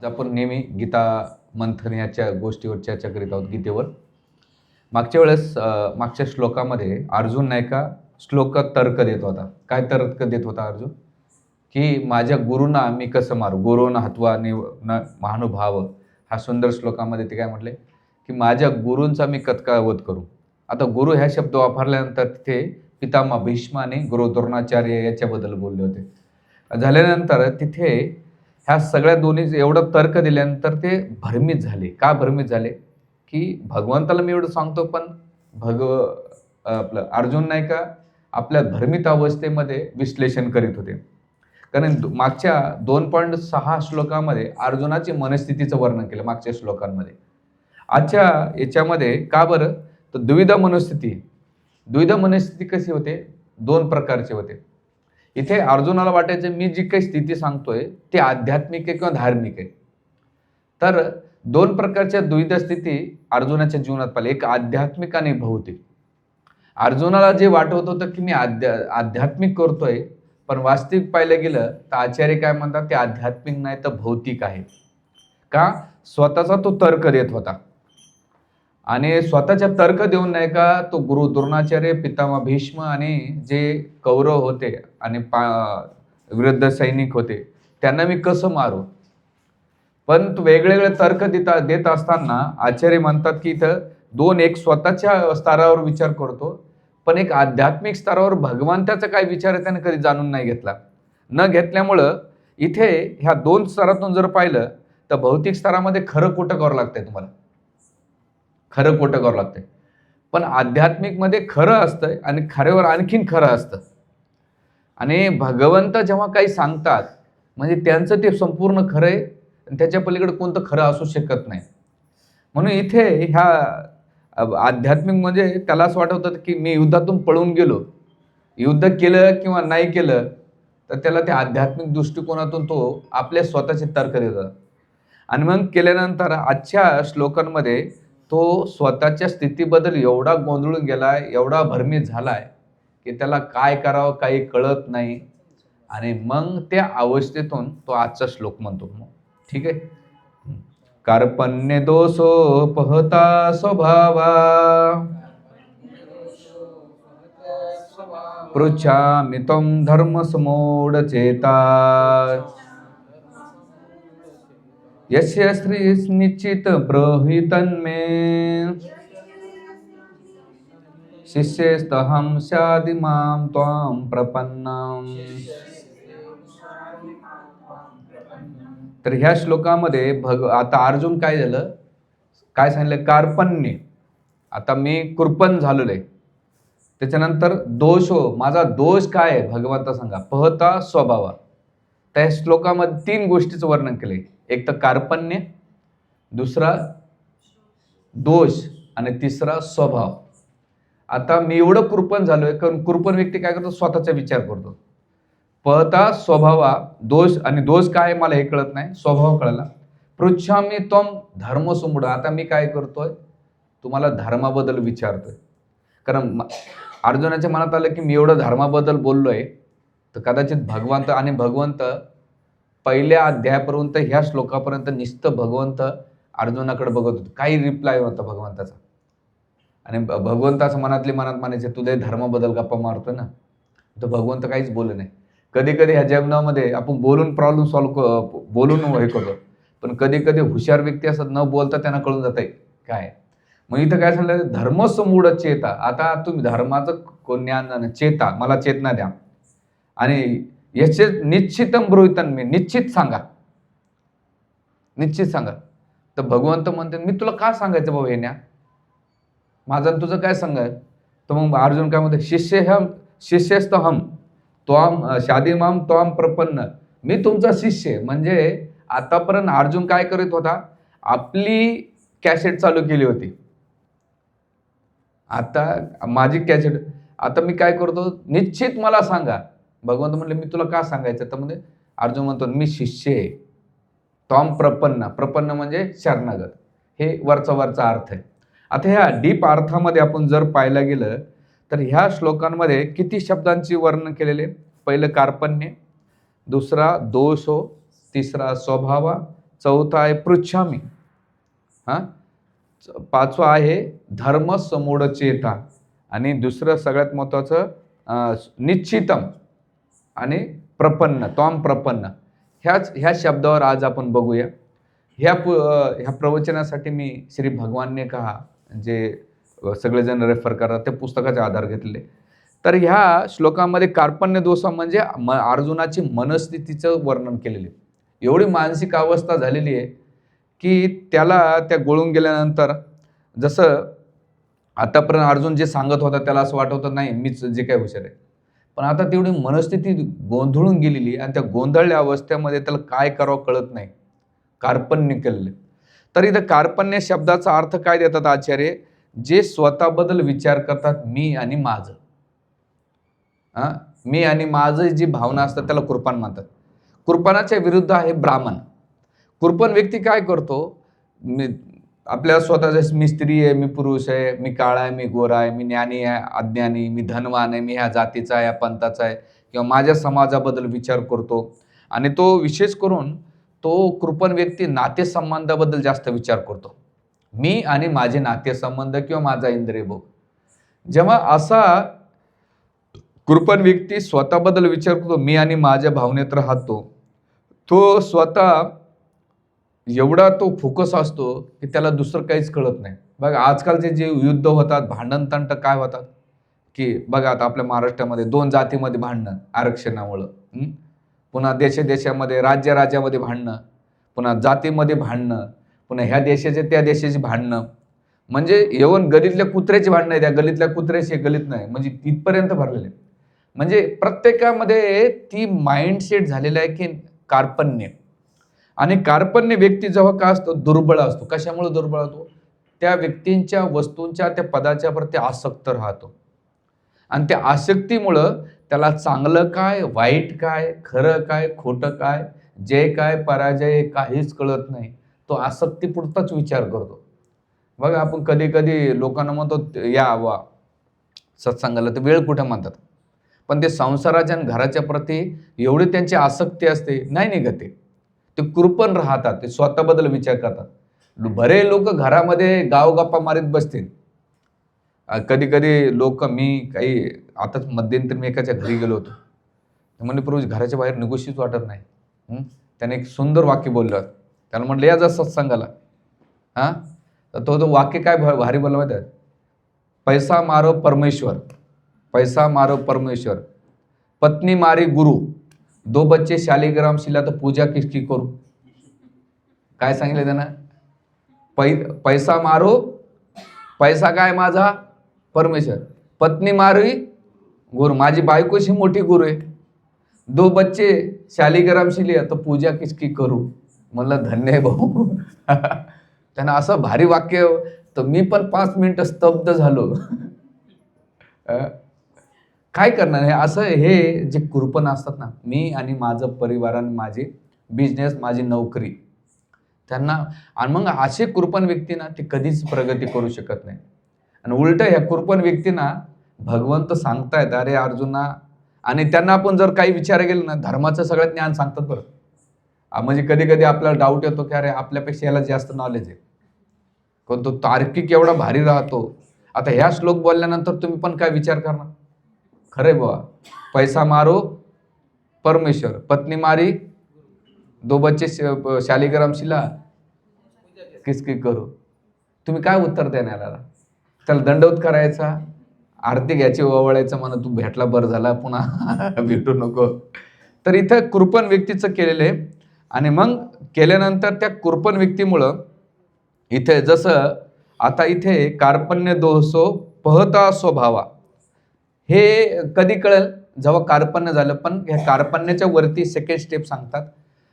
आपण नेहमी गीता मंथन याच्या गोष्टीवर चर्चा करीत आहोत गीतेवर. मागच्या वेळेस मागच्या श्लोकामध्ये अर्जुन नाही का श्लोकात तर्क देत होता. काय तर्क देत होता अर्जुन? की माझ्या गुरुंना मी कसं मारू, गुरुना हत्वा न महानुभाव. हा सुंदर श्लोकामध्ये ते काय म्हटले की माझ्या गुरूंचा मी कतका वध करू. आता गुरु ह्या शब्द वापरल्यानंतर तिथे पितामह भीष्म आणि गुरु द्रोणाचार्य याच्याबद्दल बोलले होते. झाल्यानंतर तिथे ह्या सगळ्या दोन्ही एवढं तर्क दिल्यानंतर ते भ्रमित झाले. का भ्रमित झाले? की भगवंताला मी एवढं सांगतो पण आपलं अर्जुन नाही का आपल्या भ्रमित अवस्थेमध्ये विश्लेषण करीत होते. कारण मागच्या 2.6 श्लोकामध्ये अर्जुनाची मनस्थितीचं वर्णन केलं मागच्या श्लोकांमध्ये. आजच्या याच्यामध्ये का बरं तर द्विधा मनस्थिती कशी होते? 2 प्रकारचे होते. इथे अर्जुनाला वाटायचं मी जी काही स्थिती सांगतोय ती आध्यात्मिक आहे किंवा धार्मिक आहे. तर 2 प्रकारच्या द्विधा स्थिती अर्जुनाच्या जीवनात पाहिल्या. एक आध्यात्मिक आणि भौतिक. अर्जुनाला जे वाटत होतं की मी आध्यात्मिक करतोय, पण वास्तविक पाहिलं गेलं तर आचार्य काय म्हणतात ते आध्यात्मिक नाही तर भौतिक आहे. का? स्वतःचा तो तर्क देत होता आणि स्वतःच्या तर्क देऊन नाही का तो गुरु द्रोणाचार्य, पितामह भीष्म आणि जे कौरव होते आणि विरुद्ध सैनिक होते त्यांना मी कसं मारू. पण वेगवेगळे तर्क देत असताना आचार्य म्हणतात की इथं 2, एक स्वतःच्या स्तरावर विचार करतो, पण एक आध्यात्मिक स्तरावर भगवंताचा काय विचार आहे त्याने कधी जाणून नाही घेतला. न घेतल्यामुळं इथे ह्या 2 स्तरातून जर पाहिलं तर भौतिक स्तरामध्ये खरं खोटं करावं लागतंय तुम्हाला. खरं खोटं करावं लागतंय. पण आध्यात्मिकमध्ये खरं असतं आणि खऱ्यावर आणखीन खरं असतं. आणि भगवंत जेव्हा काही सांगतात म्हणजे त्यांचं ते संपूर्ण खरं आहे आणि त्याच्या पलीकडे कोणतं खरं असू शकत नाही. म्हणून इथे ह्या आध्यात्मिक म्हणजे त्याला असं वाटत होतं की मी युद्धातून पळून गेलो, युद्ध केलं किंवा नाही केलं तर त्याला त्या आध्यात्मिक दृष्टिकोनातून तो आपल्या स्वतःचे तर्क देतात. आणि मग केल्यानंतर आजच्या श्लोकांमध्ये तो स्वतःच्या स्थितीबद्दल एवढा गोंधळून गेलाय, एवढा भ्रमित झालाय की त्याला काय करावं काही कळत नाही. आणि मग त्या अवस्थेतून तो आजचा श्लोक म्हणतो. ठीक आहे. कार्पण्य दोषोपहता स्वभावा पृच्छामि त्वं धर्मसमूढ चेता यस्य श्री निश्चित ब्रवीतन्मे शिष्येस्तहं स्यादिमां त्वां प्रपन्नम्. तर ह्या श्लोकामध्ये आता अर्जुन काय झालं, काय सांगितलं? कार्पण्य. आता मी कृपण झालेलो आहे. त्याच्यानंतर दोष हो, माझा दोष काय आहे भगवंता सांगा. पहता स्वभावा. त्या श्लोकामध्ये 3 गोष्टीचं वर्णन केलंय. एक तर कार्पण्य, दुसरा दोष आणि तिसरा स्वभाव. आता मी एवढं कृपण झालोय कारण कृपण व्यक्ती काय करतो स्वतःचा विचार करतो. पहता स्वभावा, दोष आणि दोष काय मला हे कळत नाही, स्वभाव कळला. पृच्छामि त्वं धर्मसमूढ. आता मी काय करतोय तुम्हाला धर्माबद्दल विचारतोय. कारण अर्जुनाच्या मनात आलं की मी एवढं धर्माबद्दल बोललोय तर कदाचित भगवंत पहिल्या अध्यायापर्यंत ह्या श्लोकापर्यंत नुसतं भगवंत अर्जुनाकडे बघत होते. काही रिप्लाय होता भगवंताचा. आणि भगवंत असं मनात म्हणायचे तुझ्या धर्माबद्दल गप्पा मारतोय ना. तर भगवंत काहीच बोलले नाही. कधी ह्या जीवनामध्ये आपण बोलून प्रॉब्लेम सॉल्व्ह बोलून हे करतो, पण कधी हुशार व्यक्ती असं न बोलता त्यांना कळून जात आहे काय. मग इथं काय सांगितलं? धर्मसमूढ चेता. आता तुम्ही धर्माचं ज्ञान चेता, मला चेतना द्या आणि याचे निश्चितम ब्रुहितन्मे, निश्चित सांगा. तर भगवंत म्हणते मी तुला का सांगायचं बाबा येण्या, माझं तुझं काय सांगाय. तर मग अर्जुन काय म्हणते? शिष्यस्तहं त्वां शादिमाम त्वां प्रपन्न. मी तुमचा शिष्य. म्हणजे आतापर्यंत अर्जुन काय करत होता? आपली कॅसेट चालू केली होती. आता माझी कॅसेट, आता मी काय करतो निश्चित मला सांगा. भगवंत म्हणले मी तुला का सांगायचं. तर म्हणजे अर्जुन म्हणतो मी शिष्य आहे. त्वां प्रपन्न म्हणजे शरणागत. हे वरचा अर्थ आहे. आता ह्या डीप अर्थामध्ये आपण जर पाहायला गेलं तर ह्या श्लोकांमध्ये किती शब्दांची वर्णन केलेले? पहिलं कार्पण्य, दुसरा दोष हो, तिसरा स्वभावा, चौथा आहे पृच्छामी, हां, पाचवा आहे धर्म समूढचेता, आणि दुसरं सगळ्यात महत्त्वाचं निश्चितम आणि प्रपन्न, त्वाम प्रपन्न. ह्या शब्दावर आज आपण बघूया. ह्या प्रवचनासाठी मी श्री भगवान ने कहा जे सगळेजण रेफर करतात त्या पुस्तकाचे आधार घेतले. तर ह्या श्लोकामध्ये कार्पण्य दोष म्हणजे अर्जुनाची मनस्थितीचं वर्णन केलेले. एवढी मानसिक अवस्था झालेली आहे की त्याला त्या गोळून गेल्यानंतर, जसं आतापर्यंत अर्जुन जे सांगत होता त्याला असं वाटत होतं नाही मीच जे काय हुशार आहे, पण आता तेवढी मनस्थिती गोंधळून गेलेली आणि त्या गोंधळल्या अवस्थेमध्ये त्याला काय करावं कळत नाही, कार्पण्य केलेले. तर इथं कार्पण्य शब्दाचा अर्थ काय देतात आचार्य? जे स्वतःबद्दल विचार करतात मी आणि माझं, मी आणि माझं जी भावना असतात त्याला कृपण म्हणतात. कृपणाच्या विरुद्ध आहे ब्राह्मण. कृपण व्यक्ती काय करतो? मी आपल्या स्वतःच्या, मी स्त्री आहे, मी पुरुष आहे, मी काळा आहे, मी गोरा आहे, मी ज्ञानी आहे, अज्ञानी, मी धनवान आहे, मी ह्या जातीचा आहे, या पंथाचा आहे, किंवा माझ्या समाजाबद्दल विचार करतो. आणि तो विशेष करून तो कृपण व्यक्ती नातेसंबंधाबद्दल जास्त विचार करतो. मी आणि माझे नातेसंबंध किंवा माझा इंद्रिय भोग. जेव्हा असा कृपण व्यक्ती स्वतःबद्दल विचार करतो, मी आणि माझ्या भावनेत राहतो, तो स्वतः एवढा तो फोकस असतो की त्याला दुसरं काहीच कळत नाही. बघा आजकालचे जे युद्ध होतात, भांडणतंट काय होतात की बघा आता आपल्या महाराष्ट्रामध्ये 2 जातीमध्ये भांडणं आरक्षणामुळं, पुन्हा देशामध्ये, राज्यामध्ये भांडणं, पुन्हा जातीमध्ये भांडणं, पुन्हा ह्या देशाचे त्या देशाची भांडणं, म्हणजे येऊन गलीतल्या कुत्र्याची भांडणं आहे, त्या गलीतल्या कुत्र्याशी गलीत नाही, म्हणजे तिथपर्यंत भरलेले. म्हणजे प्रत्येकामध्ये ती माइंडसेट झालेला आहे की कार्पण्य. आणि कार्पण्य व्यक्ती जेव्हा का असतो, दुर्बळ असतो. कशामुळे दुर्बळ होतो? त्या व्यक्तींच्या, वस्तूंच्या, त्या पदाच्या प्रती आसक्त राहतो. आणि त्या आसक्तीमुळं त्याला चांगलं काय, वाईट काय, खरं काय, खोटं काय, जय काय, पराजय काहीच कळत नाही. तो आसक्तीपुरताच विचार करतो. बघा आपण कधी कधी लोकांना म्हणतो या वा सत्संगाला, तर वेळ कुठे म्हणतात, पण ते संसाराच्या आणि घराच्या प्रती एवढी त्यांची आसक्ती असते, नाही निघत ते कृपण राहतात, ते स्वतःबद्दल विचार करतात. बरे लोक घरामध्ये गावगप्पा मारीत बसतील. कधी कधी लोक, मी काही आताच मध्यंतरी मी एकाच्या घरी गेलो होतो, म्हणजे प्रभू घराच्या बाहेर निघूशीच वाटत नाही. त्याने एक सुंदर वाक्य बोललं. त्याला म्हटलं या जा सत्संगाला. तर तो वाक्य काय भारी बोलला माहिती आहे? पैसा मारो परमेश्वर, पैसा मारो परमेश्वर, पत्नी मारी गुरु, 2 बच्चे शालिग्राम शिला, तर पूजा किसकी करू? काय सांगितलं त्यानं? पैसा मारो, पैसा काय माझा परमेश्वर, पत्नी मारी गुरु, माझी बायकोशी मोठी गुरु आहे, 2 बच्चे शालिग्राम शिले, तर पूजा किसकी करू? म्हणलं धन्य आहे भाऊ. त्यानं असं भारी वाक्य, तर मी पण 5 मिनिटं स्तब्ध झालो. काय करणार आहे असं? हे जे कृपण असतात ना, मी आणि माझं परिवार आणि माझे बिझनेस, माझी नोकरी, त्यांना, आणि मग असे कृपण व्यक्ती ना ते कधीच प्रगती करू शकत नाही. आणि उलट ह्या कृपण व्यक्तींना भगवंत सांगतायत, अरे अर्जुना, आणि त्यांना आपण जर काही विचार केलं ना, धर्माचं सगळं ज्ञान सांगतात बरं. म्हणजे कधी कधी आपल्याला डाऊट येतो की अरे आपल्यापेक्षा याला जास्त नॉलेज आहे, पण तो तार्किक एवढा भारी राहतो. आता ह्या श्लोक बोलल्यानंतर तुम्ही पण काय विचार करणार? खरे बाबा, पैसा मारो परमेश्वर, पत्नी मारी, 2 बच्चे शालिग्राम शिला, किसकी करू? तुम्ही काय उत्तर देणार? त्याला दंडवत करायचा, आरती घ्यायची, ओवाळायचं, म्हणा तू भेटला बरं झाला, पुन्हा भेटू नको. तर इथं कृपण व्यक्तीचं केलेलं आहे. आणि मग केल्यानंतर त्या कृपण व्यक्तीमुळं इथे जसं आता इथे कार्पण्य दोषो पहता स्वभावा, हे कधी कळेल? जेव्हा कार्पण्य झालं. पण ह्या कार्पण्याच्या वरती सेकंड स्टेप सांगतात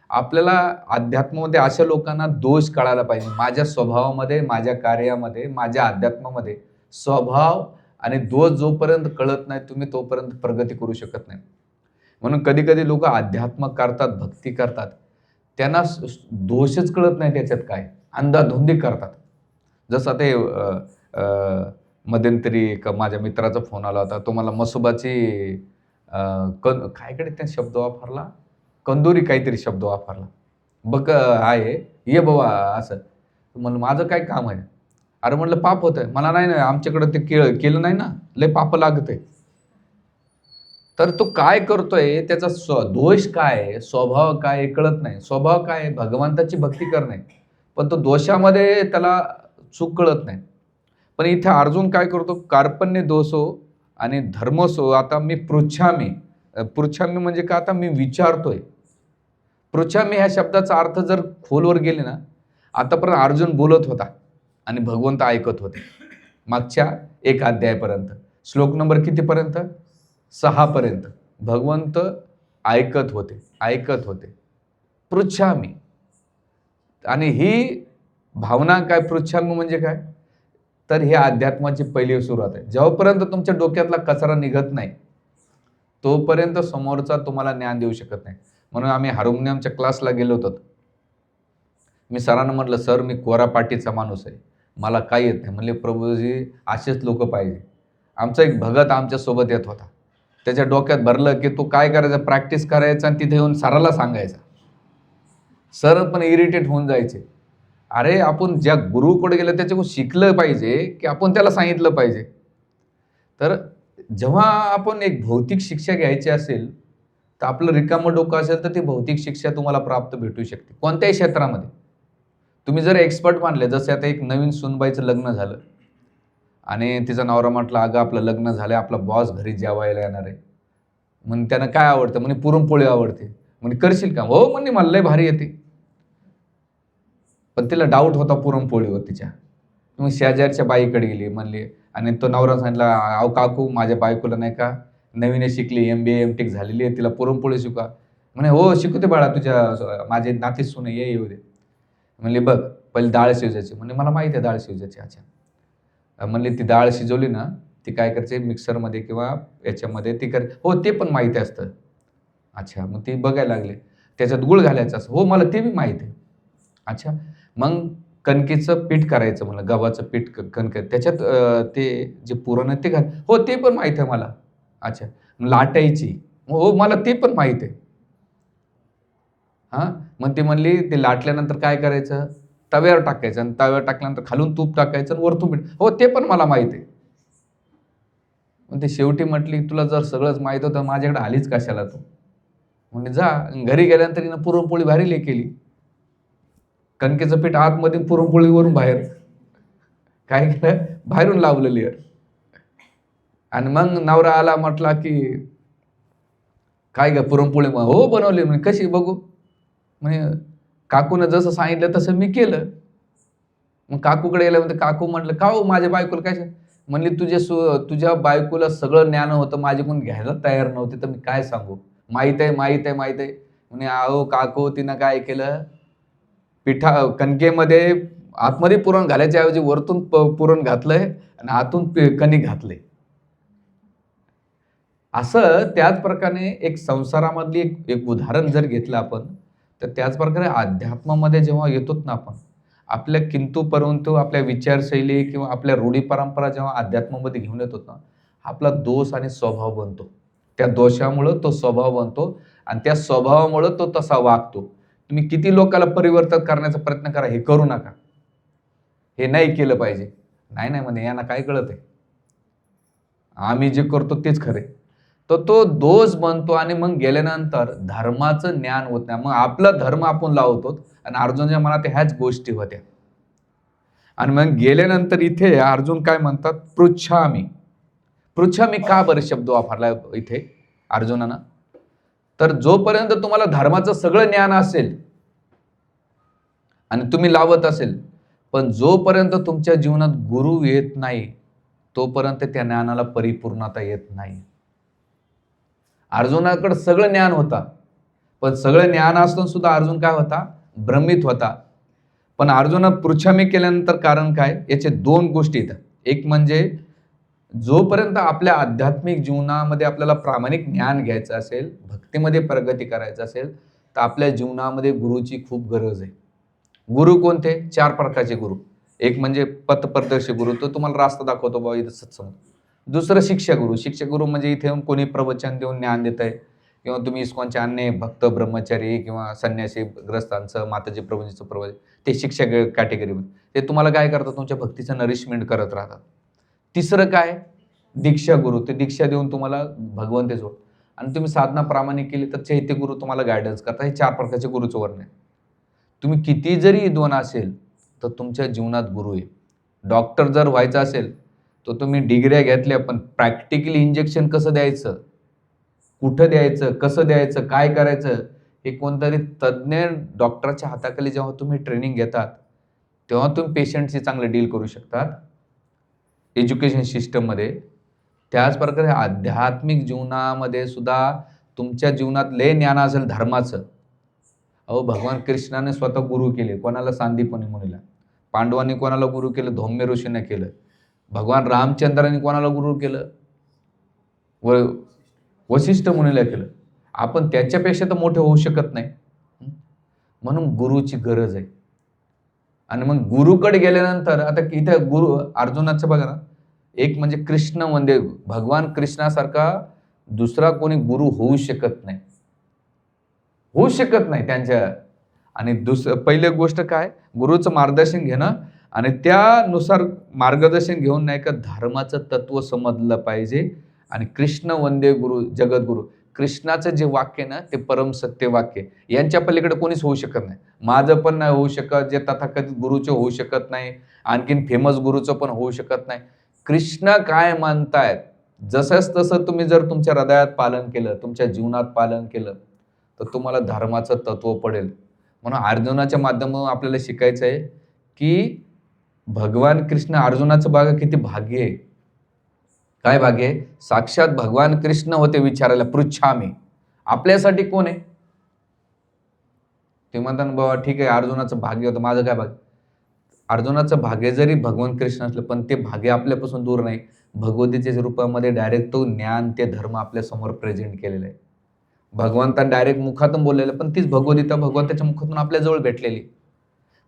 आपल्याला अध्यात्मामध्ये. अशा लोकांना दोष कळायला पाहिजे. माझ्या स्वभावामध्ये, माझ्या कार्यामध्ये, माझ्या अध्यात्मामध्ये स्वभाव आणि दोष जोपर्यंत कळत नाही तुम्ही तोपर्यंत प्रगती करू शकत नाही. म्हणून कधी कधी लोक अध्यात्म करतात, भक्ती करतात, त्यांना दोषच कळत नाही त्याच्यात काय, अंधाधुंदी करतात. जसं ते मध्यंतरी एक माझ्या मित्राचा फोन आला होता, तो मला मसोबाची काहीकडे त्या शब्द वापरला, कंदुरी काहीतरी शब्द वापरला. बघ आहे ये बाबा असं. म्हणलं माझं काय काम आहे? अरे म्हणलं पाप होतंय. मला नाही ना, आमच्याकडं ते केलं नाही ना, लय पाप लागतंय. तर तो काय करतोय, त्याचा दोष काय आहे, स्वभाव काय आहे कळत नाही. स्वभाव काय आहे? भगवंताची भक्ती करणे. पण तो दोषामध्ये त्याला चूक कळत नाही. पण इथे अर्जुन काय करतो, कार्पण्य दोषो आणि धर्मसो आता मी पृच्छामी. पृच्छामी म्हणजे का, आता मी विचारतोय. पृच्छामी ह्या शब्दाचा अर्थ जर खोलवर गेले ना, आतापर्यंत अर्जुन बोलत होता आणि भगवंत ऐकत होते. मागच्या एक अध्यायापर्यंत. श्लोक नंबर कितीपर्यंत? 6 पर्यंत भगवंत ऐकत होते. पृच्छामी. आणि ही भावना काय, पृच्छामी म्हणजे काय? तर ही अध्यात्माची पहिली सुरुवात आहे. जेव्हापर्यंत तुमच्या डोक्यातला कचरा निघत नाही, तोपर्यंत समोरचा तुम्हाला ज्ञान देऊ शकत नाही. म्हणून आम्ही हार्मोनियमच्या क्लासला गेलो होतो. मी सरांना म्हटलं, सर मी कोरा पाटीचा माणूस आहे, मला काय येत नाही. म्हणले, प्रभूजी असेच लोक पाहिजे. आमचा एक भगत आमच्यासोबत येत होता. त्याच्या डोक्यात भरलं की तो काय करायचा, प्रॅक्टिस करायचा आणि तिथे येऊन सराला सांगायचा. सर पण इरिटेट होऊन जायचे. अरे आपण ज्या गुरुकडे गेलं त्याच्याकडून शिकलं पाहिजे की आपण त्याला सांगितलं पाहिजे. तर जेव्हा आपण एक भौतिक शिक्षा घ्यायची असेल, तर आपलं रिकामं डोकं असेल तर ती भौतिक शिक्षा तुम्हाला प्राप्त भेटू शकते कोणत्याही क्षेत्रामध्ये. तुम्ही जर एक्सपर्ट मानले, जसे आता एक नवीन सुनबाईचं लग्न झालं आणि तिचा नवरा म्हटला, अगं आपलं लग्न झालंय, आपला बॉस घरी जेवायला येणार आहे. मग त्यांना काय आवडतं? म्हणे पुरणपोळी आवडते. म्हणे करशील का? हो म्हणे मला लय भारी येते. पण तिला डाऊट होता पुरणपोळीवर तिच्या. मग शेजारच्या बाईकडे गेली म्हणली आणि तो नवरा सांगितला, अहो काकू माझ्या बायकोला नाही का नवीन शिकली, MBA MTech झालेली आहे, तिला पुरणपोळी शिका. म्हणे हो शिकवते बाळा, तुझ्या माझे नाती सुन येऊ दे. म्हणले बघ पहिले डाळ शिजायची. म्हणजे मला माहिती आहे डाळ शिजायची. अच्छा. म्हणले ती डाळ शिजवली ना, ती काय करायची मिक्सरमध्ये किंवा याच्यामध्ये ती हो ते पण माहिती असतं. अच्छा. मग ती बघायला लागली. त्याच्यात गूळ घालायचा असं. हो मला ते बी माहिती आहे. अच्छा. मग कणकेचं पीठ करायचं, म्हणलं गव्हाचं पीठ कणक त्याच्यात ते जे पुरण आहे ते घाल. हो ते पण माहीत आहे मला. अच्छा. लाटायची. हो मला ते पण माहीत आहे. हां. मग ती म्हणली ते लाटल्यानंतर काय करायचं, तव्यावर टाकायचं आणि तव्यावर टाकल्यानंतर खालून तूप टाकायचं आणि वरतून मीठ. हो ते पण मला माहीत आहे. मग ते शेवटी म्हटली, तुला जर सगळंच माहीत होतं माझ्याकडे आलीच कशाला तू? म्हणजे जा. घरी गेल्यानंतर हिनं पुरणपोळी भारी केली. कणकेचं पीठ आतमध्ये, पुरणपोळीवरून बाहेर. काय केलं, बाहेरून लावलेली आहे. आणि मग नवरा आला म्हटला की काय ग पुरणपोळी? हो बनवली. म्हणजे कशी बघू? म्हणजे काकूनं जसं सांगितलं तसं मी केलं. मग काकूकडे गेलं. म्हणजे काकू म्हटलं, का हो माझ्या बायकोला काय? म्हणली तुझ्या बायकोला सगळं ज्ञान होतं, माझ्याकडून घ्यायला तयार नव्हते, तर मी काय सांगू? माहीत आहे. म्हणे अहो काकू तिनं काय केलं, कणकेमध्ये आतमध्ये पुरण घालायच्या ऐवजी वरतून पुरण घातलंय आणि आतून कणिक घातले. असं त्याच प्रकारे एक संसारामधली एक उदाहरण जर घेतलं आपण, तर त्याच प्रकारे अध्यात्मामध्ये जेव्हा येतोत ना आपण, आपल्या किंतु परंतु आपल्या विचारशैली किंवा आपल्या रूढी परंपरा जेव्हा अध्यात्मामध्ये घेऊन येतो ना, आपला दोष आणि स्वभाव बनतो. त्या दोषामुळं तो स्वभाव बनतो आणि त्या स्वभावामुळं तो तसा वागतो. तुम्ही किती लोकांना परिवर्तन करण्याचा प्रयत्न करा, हे करू नका. हे नाही केलं पाहिजे. नाही म्हणे यांना काय कळत आहे, आम्ही जे करतो तेच खरे. तर तो दोष बनतो आणि मग गेल्यानंतर धर्माचं ज्ञान होत नाही. मग आपला धर्म आपण लावतो आणि अर्जुनच्या मनात ह्याच गोष्टी होत्या. आणि मग गेल्यानंतर इथे अर्जुन काय म्हणतात, पृच्छामी. पृच्छामी का बरं शब्द वापरला इथे अर्जुनानं? तर जोपर्यंत तुम्हाला धर्माचं सगळं ज्ञान असेल आणि तुम्ही लावत असेल, पण जोपर्यंत तुमच्या जीवनात गुरु येत नाही, तोपर्यंत त्या ज्ञानाला परिपूर्णता येत नाही. अर्जुनाकडे सगळं ज्ञान होता, पण सगळं ज्ञान असून सुद्धा अर्जुन काय होता, भ्रमित होता. पण अर्जुन पृच्छामी केल्यानंतर कारण काय, याचे 2 गोष्टी येतात. एक म्हणजे जोपर्यंत आपल्या आध्यात्मिक जीवनामध्ये आपल्याला प्रामाणिक ज्ञान घ्यायचं असेल, भक्तीमध्ये प्रगती करायचं असेल, तर आपल्या जीवनामध्ये गुरुची खूप गरज आहे. गुरु कोणते? 4 प्रकारचे गुरु. एक म्हणजे पथप्रदर्शक गुरु, तो तुम्हाला रास्ता दाखवतो बाबा इथं सत्संग. दुसरं शिक्षक गुरु. शिक्षक गुरु म्हणजे इथे येऊन कोणी प्रवचन देऊन ज्ञान देत आहे किंवा तुम्ही इस्कॉनचे अन्य भक्त ब्रह्मचारी किंवा संन्यासी ग्रस्तांचं माताजी प्रभूंजीचं प्रवचन, ते शिक्षक कॅटेगरीमध्ये ते तुम्हाला काय करतात, तुमच्या भक्तीचं नरिशमेंट करत राहतात. तिसरं काय, दीक्षा गुरु, ते दीक्षा देऊन तुम्हाला भगवंत ते जोड, आणि तुम्ही साधना प्रामाणिक केली तर चैत्य गुरु तुम्हाला गायडन्स करतात. हे 4 प्रकारचे गुरुचं वर्णन आहे. तुम्ही किती जरी विद्वान असेल तर तुमच्या जीवनात गुरु आहे. डॉक्टर जर व्हायचं असेल तर तुम्ही डिग्र्या घेतल्या, पण प्रॅक्टिकली इंजेक्शन कसं द्यायचं, कुठं द्यायचं, कसं द्यायचं, काय करायचं, हे कोणतरी तज्ज्ञ डॉक्टरच्या हाताखाली जेव्हा तुम्ही ट्रेनिंग घेतात तेव्हा तुम्ही पेशंटशी चांगलं डील करू शकतात एज्युकेशन सिस्टममध्ये. त्याच प्रकारे आध्यात्मिक जीवनामध्ये सुद्धा तुमच्या जीवनात लय ज्ञान असेल धर्माचं. अहो, भगवान कृष्णाने स्वतः गुरु केले. कोणाला? सांदीपनी मुनीला. पांडवांनी कोणाला गुरु केलं? धौम्य ऋषीने केलं. भगवान रामचंद्रांनी कोणाला गुरु केलं? वशिष्ठ मुनीला केलं. आपण त्याच्यापेक्षा तर मोठे होऊ शकत नाही. म्हणून गुरुची गरज आहे. आणि मग गुरुकडे गेल्यानंतर आता इथे गुरु अर्जुनाचं बघा ना, एक म्हणजे कृष्ण वंदे, भगवान कृष्णासारखा दुसरा कोणी गुरु होऊ शकत नाही, होऊ शकत नाही त्यांच्या. आणि पहिली गोष्ट काय, गुरुचं मार्गदर्शन घेणं आणि त्यानुसार मार्गदर्शन घेऊन नाही का धर्माचं तत्व समजलं पाहिजे. आणि कृष्ण वंदे गुरु जगद्गुरु, कृष्णाचं जे वाक्य ना ते परम सत्य वाक्य, यांच्या पलीकडे कोणीच होऊ शकत नाही. माझं पण नाही होऊ शकत, जे तथाकथित गुरुचे होऊ शकत नाही, आणखीन फेमस गुरुचं पण होऊ शकत नाही. कृष्ण काय म्हणतायत जसंच तसं तुम्ही जर तुमच्या हृदयात पालन केलं, तुमच्या जीवनात पालन केलं तर तुम्हाला धर्माचं तत्व पडेल. म्हणून अर्जुनाच्या माध्यमातून आपल्याला शिकायचं आहे की भगवान कृष्ण, अर्जुनाचं बघा किती भाग्य आहे. काय भाग्य आहे? साक्षात भगवान कृष्ण होते विचारायला, पृच्छामी. आपल्यासाठी कोण आहे? ते म्हणतात बाबा ठीक आहे अर्जुनाचं भाग्य होतं, माझं काय भाग्य? अर्जुनाचं भाग्य जरी भगवान कृष्ण असलं पण ते भाग्य आपल्यापासून दूर नाही. भगवद्गीतेच्या रूपामध्ये डायरेक्ट तो ज्ञान, ते धर्म आपल्या समोर प्रेझेंट केलेलं आहे. भगवंताने डायरेक्ट मुखातून बोललेलं, पण तीच भगवद्गीता भगवंताच्या मुखातून आपल्याजवळ भेटलेली.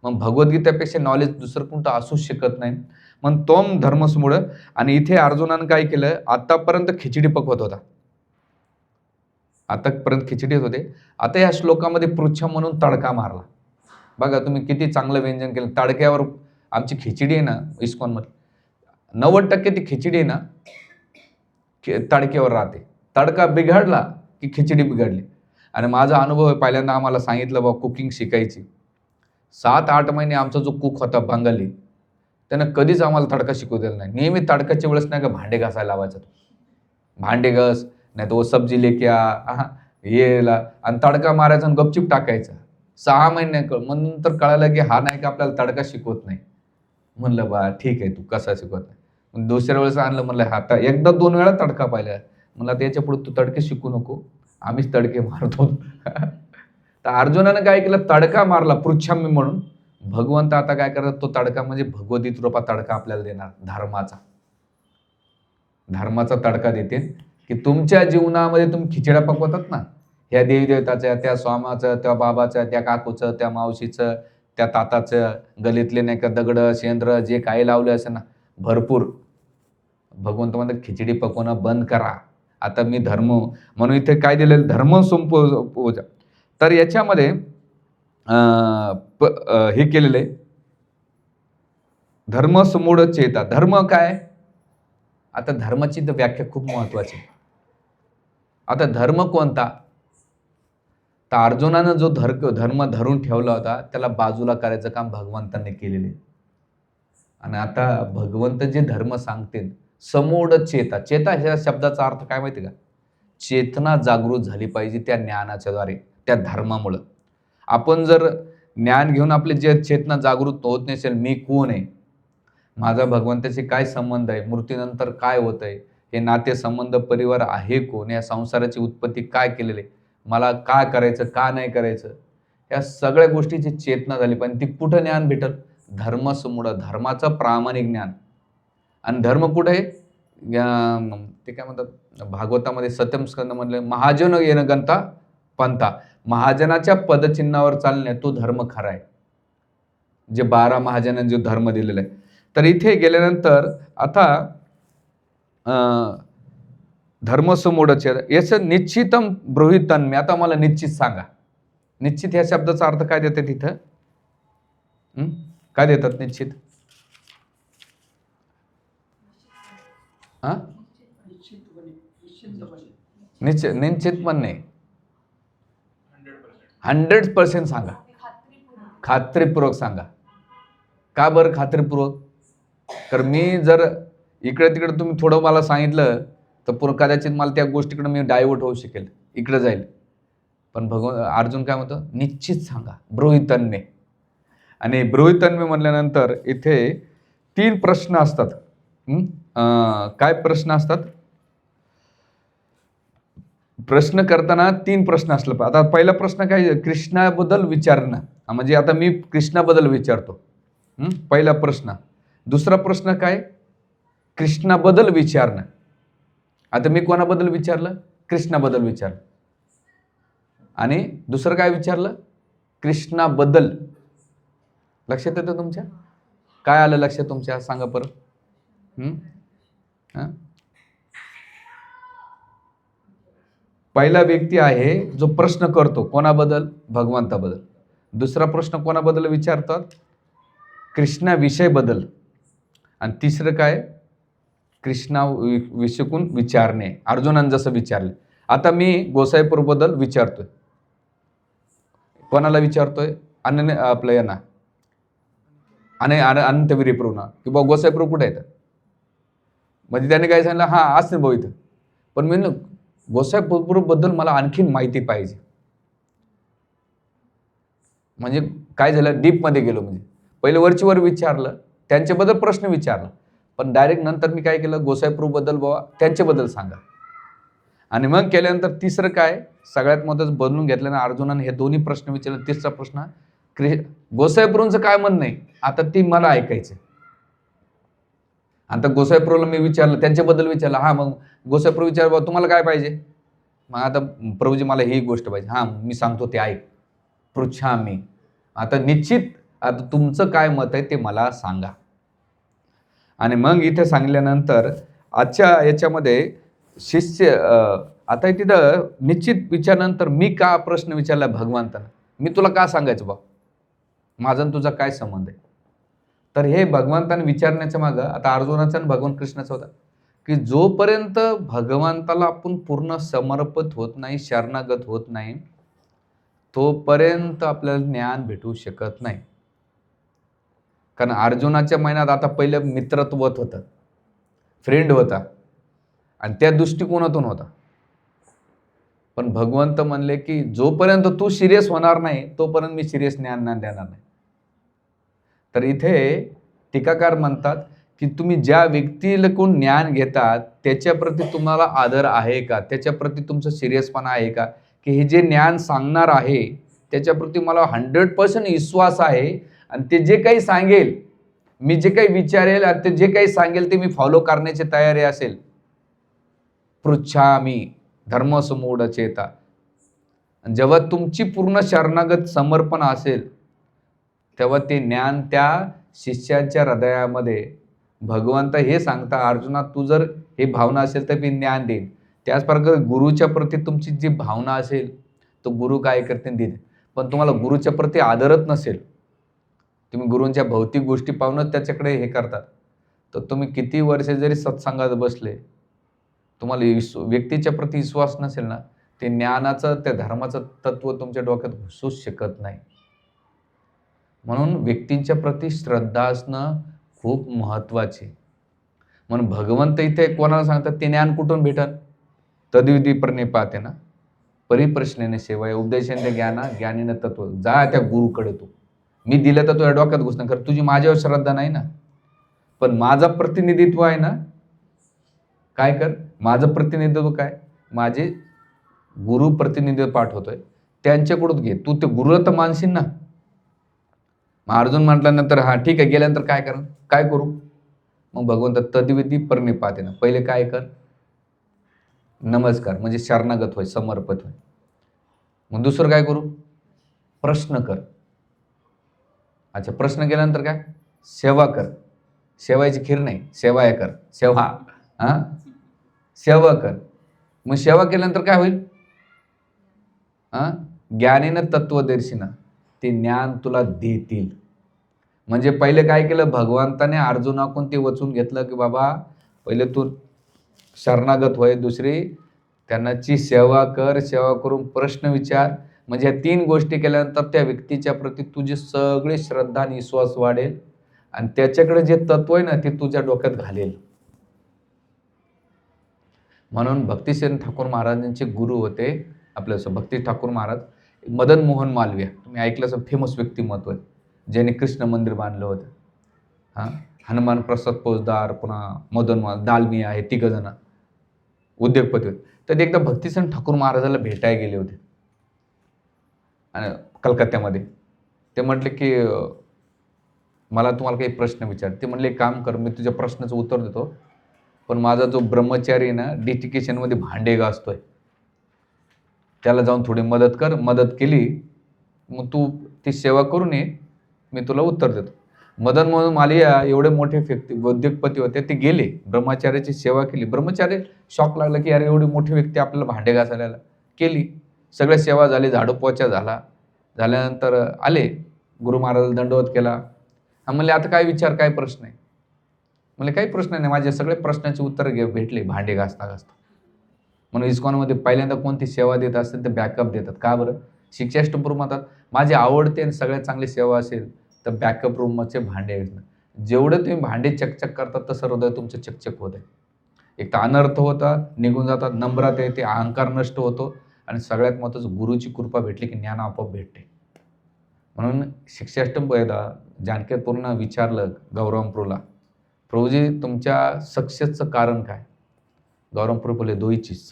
मग भगवद्गीतेपेक्षा नॉलेज दुसरं कोणतं असूच शकत नाही. मग तो धर्मसमुळं. आणि इथे अर्जुनानं काय केलं, आतापर्यंत खिचडी पकवत होता, आतापर्यंत खिचडीत होते, आता या श्लोकामध्ये पृच्छ म्हणून तडका मारला. बघा तुम्ही किती चांगलं व्यंजन केलं. तडक्यावर आमची खिचडी आहे ना इस्कॉनमध्ये, 90% ती खिचडी आहे ना तडक्यावर राहते. तडका बिघडला की खिचडी बिघडली. आणि माझा अनुभव आहे, पहिल्यांदा आम्हाला सांगितलं बाबा कुकिंग शिकायची, 7-8 महिने आमचा जो कुक होता बंगाली, त्यानं कधीच आम्हाला तडका शिकवू दिला नाही. नेहमी तडकाच्या वेळेस नाही का भांडे घासायला लावायचं, भांडे घास, नाही तो सब्जी लेके येला, आणि तडका मारायचा आणि गपचिप टाकायचा. 6 महिने मग नंतर कळालं की हा नाही का आपल्याला तडका शिकवत नाही. म्हणलं बा ठीक आहे, तू कसा शिकवत नाही. दुसऱ्या वेळेस आणलं, म्हणलं आता एकदा 2 वेळा तडका पाहिला, म्हणलं त्याच्या पुढे तू तडके शिकू नको, आम्हीच तडके मारतो. तर अर्जुनानं काय केलं, तडका मारला पृच्छामी म्हणून. भगवंत आता काय करतात, तो तडका म्हणजे भगवद्गीत रूपात तडका आपल्याला देणार, धर्माचा तडका देते. की तुमच्या जीवनामध्ये तुम्ही खिचड्या पकवतात ना, ह्या देवी देवताच्या, त्या स्वामाचं, त्या बाबाचं, त्या काकूचं, त्या मावशीचं, त्या ताताचं, गलीतले नाही का दगड शेंद्र जे काही लावले असे ना भरपूर, भगवंत म्हणतात खिचडी पकवणं बंद करा, आता मी धर्म. म्हणून इथे काय दिलेलं, धर्म संपूजा. तर याच्यामध्ये हे केलेलं आहे, धर्म समूढ चेता. धर्म काय? आता धर्माची व्याख्या खूप महत्वाची. आता धर्म कोणता? तर अर्जुनानं जो धर्म धरून ठेवला होता त्याला बाजूला करायचं काम भगवंतांनी केलेले. आणि आता भगवंत जे धर्म सांगतील, समूढ चेता. चेता ह्या शब्दाचा अर्थ काय माहिती का? चेतना जागृत झाली पाहिजे त्या ज्ञानाच्या द्वारे, त्या धर्मामुळं. आपण जर ज्ञान घेऊन आपली जे चेतना जागृत होत नसेल, मी कोण आहे, माझा भगवंताशी काय संबंध आहे, मृत्यूनंतर काय होत आहे, हे नाते संबंध परिवार आहे कोण, या संसाराची उत्पत्ती काय केलेली, मला काय करायचं का नाही करायचं, या सगळ्या गोष्टीची चेतना झाली पाहिजे. ती कुठं ज्ञान भेटल? धर्मसमूढ, धर्माचं प्रामाणिक ज्ञान. आणि धर्म कुठे आहे? ते काय म्हणतात भागवतामध्ये सत्यम स्कंद म्हणले, महाजन येणं गंता पंथा. महाजनाच्या पदचिन्हावर चालणे तो धर्म खरा आहे, जे 12 महाजनांनी जो धर्म दिलेला आहे. तर इथे गेल्यानंतर आता धर्मसमूढचेत याचं निश्चितम ब्रूहितन्मे. आता मला निश्चित सांगा, निश्चित ह्या शब्दाचा अर्थ काय देतात तिथं? काय देतात निश्चित? हा, निश्चित पण नाही, 100% सांगा, खात्रीपूर्वक सांगा. का बरं खात्रीपूर्वक? कारण मी जर इकडे तिकडे तुम्ही थोडं मला सांगितलं तर कदाचित मला त्या गोष्टीकडे मी डायव्हर्ट होऊ शकेल, इकडे जाईल. पण अर्जुन काय म्हणतो? निश्चित सांगा, ब्रूहितन्मे. आणि ब्रूहितन्मे म्हटल्यानंतर इथे 3 प्रश्न असतात. काय प्रश्न असतात? प्रश्न करताना 3 प्रश्न असलं. आता पहिला प्रश्न काय? कृष्णाबद्दल विचारणं. म्हणजे आता मी कृष्णाबद्दल विचारतो, पहिला प्रश्न. दुसरा प्रश्न काय? कृष्णाबद्दल विचारणं. आता मी कोणाबद्दल विचारलं? कृष्णाबद्दल विचारलं. आणि दुसरं काय विचारलं? कृष्णाबद्दल. लक्षात येतं तुमच्या? काय आलं लक्षात तुमच्या? सांगा परत. पहिला व्यक्ती आहे जो प्रश्न करतो, कोणाबद्दल? भगवंताबद्दल. दुसरा प्रश्न कोणाबद्दल विचारतात? कृष्णाविषयी बद्दल. आणि तिसरं काय? कृष्णा विषयकून विचारणे, अर्जुनानं जसं विचारले. आता मी गोसाईपूरबद्दल विचारतोय. कोणाला विचारतोय? आपलं यांना अनंतवीर प्रभूना की बा गोसाईप्रभू कुठे येतात? म्हणजे त्याने काय सांगितलं? हा असं भाऊ इथं. पण मी गोसाईप्रभूबद्दल मला आणखीन माहिती पाहिजे. म्हणजे काय झालं? डीपमध्ये गेलो. म्हणजे पहिले वरचीवर विचारलं, त्यांच्याबद्दल प्रश्न विचारला, पण डायरेक्ट नंतर मी काय केलं? गोसाईप्रभूबद्दल बाबा त्यांच्याबद्दल सांगा. आणि मग केल्यानंतर तिसरं काय? सगळ्यात महत्त्वाचं बनवून घेतल्यानं अर्जुनाने हे दोन्ही प्रश्न विचारले. तिसरा प्रश्न गोसाईप्रभूंचं काय म्हणणं आहे, आता ती मला ऐकायचं. आता गोसाईप्रभूला मी विचारलं, त्यांच्याबद्दल विचारलं. हा, मग गोसाईप्रभू विचार, बाबा तुम्हाला काय पाहिजे? मग आता प्रभूजी मला ही गोष्ट पाहिजे. हा, मी सांगतो ते ऐक. पृच्छामी. आता निश्चित, आता तुमचं काय मत आहे ते मला सांगा. आणि मग इथे सांगितल्यानंतर आजच्या याच्यामध्ये शिष्य आता तिथं निश्चित विचारल्यानंतर मी का प्रश्न विचारला भगवंतानं? मी तुला का सांगायचं बा? माझा तुझा काय संबंध आहे? तर हे भगवंताने विचारण्याच्या मागं आता अर्जुनाचा आणि भगवान कृष्णाचा होता की जोपर्यंत भगवंताला आपण पूर्ण समर्पित होत नाही, शरणागत होत नाही, तोपर्यंत आपल्याला ज्ञान भेटू शकत नाही. कारण अर्जुनाच्या महिन्यात आता पहिलं मित्रत्व होतं, फ्रेंड होता, आणि त्या दृष्टिकोनातून होता. पण भगवंत म्हणले की जोपर्यंत तू सिरियस होणार नाही तोपर्यंत मी सिरियस ज्ञान देणार नाही. तर इथे टीकाकार म्हणतात की तुम्ही ज्या व्यक्तीकडून ज्ञान घेतात त्याच्याप्रती तुम्हाला आदर आहे का? त्याच्याप्रती तुमचं सिरियसपणा आहे का? की हे जे ज्ञान सांगणार आहे त्याच्याप्रती मला 100% विश्वास आहे, आणि ते जे काही सांगेल, मी जे काही विचारेल आणि ते जे काही सांगेल ते मी फॉलो करण्याची तयारी असेल. पृच्छामी धर्मसमूढचेता. जेव्हा तुमची पूर्ण शरणागत समर्पण असेल तेव्हा ते ज्ञान त्या शिष्याच्या हृदयामध्ये भगवंत हे सांगता, अर्जुना तू जर हे भावना असेल तर मी ज्ञान देईन. त्याच प्रकारे गुरुच्या प्रती तुमची जी भावना असेल तो गुरु काय करते देईल. पण तुम्हाला गुरुच्या प्रती आदरच नसेल, तुम्ही गुरूंच्या भौतिक गोष्टी पाहूनच त्याच्याकडे हे करतात, तर तुम्ही किती वर्ष जरी सत्संगात बसले, तुम्हाला व्यक्तीच्या प्रती विश्वास नसेल ना, ते ज्ञानाचं, त्या धर्माचं तत्व तुमच्या डोक्यात घुसूच शकत नाही. म्हणून व्यक्तींच्या प्रती श्रद्धा असणं खूप महत्त्वाचे. म्हणून भगवंत इथे कोणाला सांगतात? ते ज्ञान कुठून भेटन? तद्विधी प्रणिपाते ना परिप्रश्नेने सेवाय उपदेशेन ज्ञाना ज्ञानीनं तत्व. जा त्या गुरुकडे. तू मी दिलं तर तुझ्या डोक्यात घुसणं. खरं तुझी माझ्यावर श्रद्धा नाही ना, पण माझा प्रतिनिधित्व आहे ना. काय कर? माझं प्रतिनिधित्व काय? माझे गुरु प्रतिनिधित्व पाठवतोय, त्यांच्याकडून घे. तू ते गुरुला तर मानशील ना. मग अर्जुन म्हटल्यानंतर हा ठीक आहे, गेल्यानंतर काय कर? काय करू? मग भगवंत तद्विधी प्रणिपाते ना, पहिले काय कर? नमस्कार, म्हणजे शरणागत होय, समर्पित होय. मग दुसरं काय करू? प्रश्न कर. अच्छा, प्रश्न केल्यानंतर काय? सेवा कर. सेवायची खीर नाही, सेवा कर. सेवा सेवा कर. मग सेवा केल्यानंतर काय होईल? ज्ञानेन तत्वदर्शिना, ते ज्ञान तुला देतील. म्हणजे पहिले काय केलं भगवंताने अर्जुनाकडून ते वचून घेतलं की बाबा पहिले तू शरणागत होय, दुसरी त्यांची सेवा कर, सेवा करून प्रश्न विचार. म्हणजे या 3 गोष्टी केल्यानंतर त्या व्यक्तीच्या प्रती तुझी सगळी श्रद्धा आणि विश्वास वाढेल आणि त्याच्याकडे जे तत्व आहे ना ते तुझ्या डोक्यात घालेल. म्हणून भक्तिसेन ठाकूर महाराजांचे गुरु होते आपले भक्ती ठाकूर महाराज. मदन मोहन मालवीय, तुम्ही ऐकलं असं फेमस व्यक्तिमत्व आहे, ज्याने कृष्ण मंदिर बांधलं होतं. हनुमान प्रसाद फौजदार, पुन्हा मदन दालमिया, हे 3 जण उद्योगपती होते. तर ते एकदा भक्तिसेन ठाकूर महाराजाला भेटायला गेले होते आणि कलकत्त्यामध्ये. ते म्हटले की मला तुम्हाला काही प्रश्न विचार. ते म्हणले काम कर, मी तुझ्या प्रश्नाचं उत्तर देतो, पण माझा जो ब्रह्मचारी आहे ना डिटिकेशनमध्ये भांडे घासतोय, त्याला जाऊन थोडी मदत कर. मदत केली मग तू ती सेवा करून ये, मी तुला उत्तर देतो. मदन मोहन मालवीय एवढे मोठे उद्योगपती होते, ते गेले, ब्रह्मचार्याची सेवा केली. ब्रह्मचार्य शॉक लागला की यार एवढी मोठी व्यक्ती आपल्याला भांडे घासायला केली. सगळ्या सेवा झाली, झाडू पोचा झाल्यानंतर आले, गुरु महाराजाला दंडवत केला. म्हणले आता काय विचार, काय प्रश्न आहे? म्हणले काही प्रश्न नाही, माझे सगळे प्रश्नाचे उत्तर भेटले भांडे घासता घासता. म्हणून इस्कॉनमध्ये पहिल्यांदा कोणती सेवा देत असेल तर बॅकअप देतात. का बरं? शिक्षाष्टपूर म्हणतात माझी आवडते आणि सगळ्यात चांगली सेवा असेल तर बॅकअप रूमचे भांडे घासणं. जेवढं तुम्ही भांडे चकचक करतात तसं हृदय तुमचं चकचक होत आहे. एक तर अनर्थ होतात, निघून जातात, नम्रता येते, अहंकार नष्ट होतो आणि सगळ्यात महत्त्वाचं गुरुची कृपा भेटली की ज्ञान आपोआप भेटते. म्हणून शिक्षाष्टम जानकीपूर्ण विचारलं गौरवप्रभूला, प्रभूजी तुमच्या सक्सेसचं कारण काय? गौरवप्रभू बोले 2 ही चीज,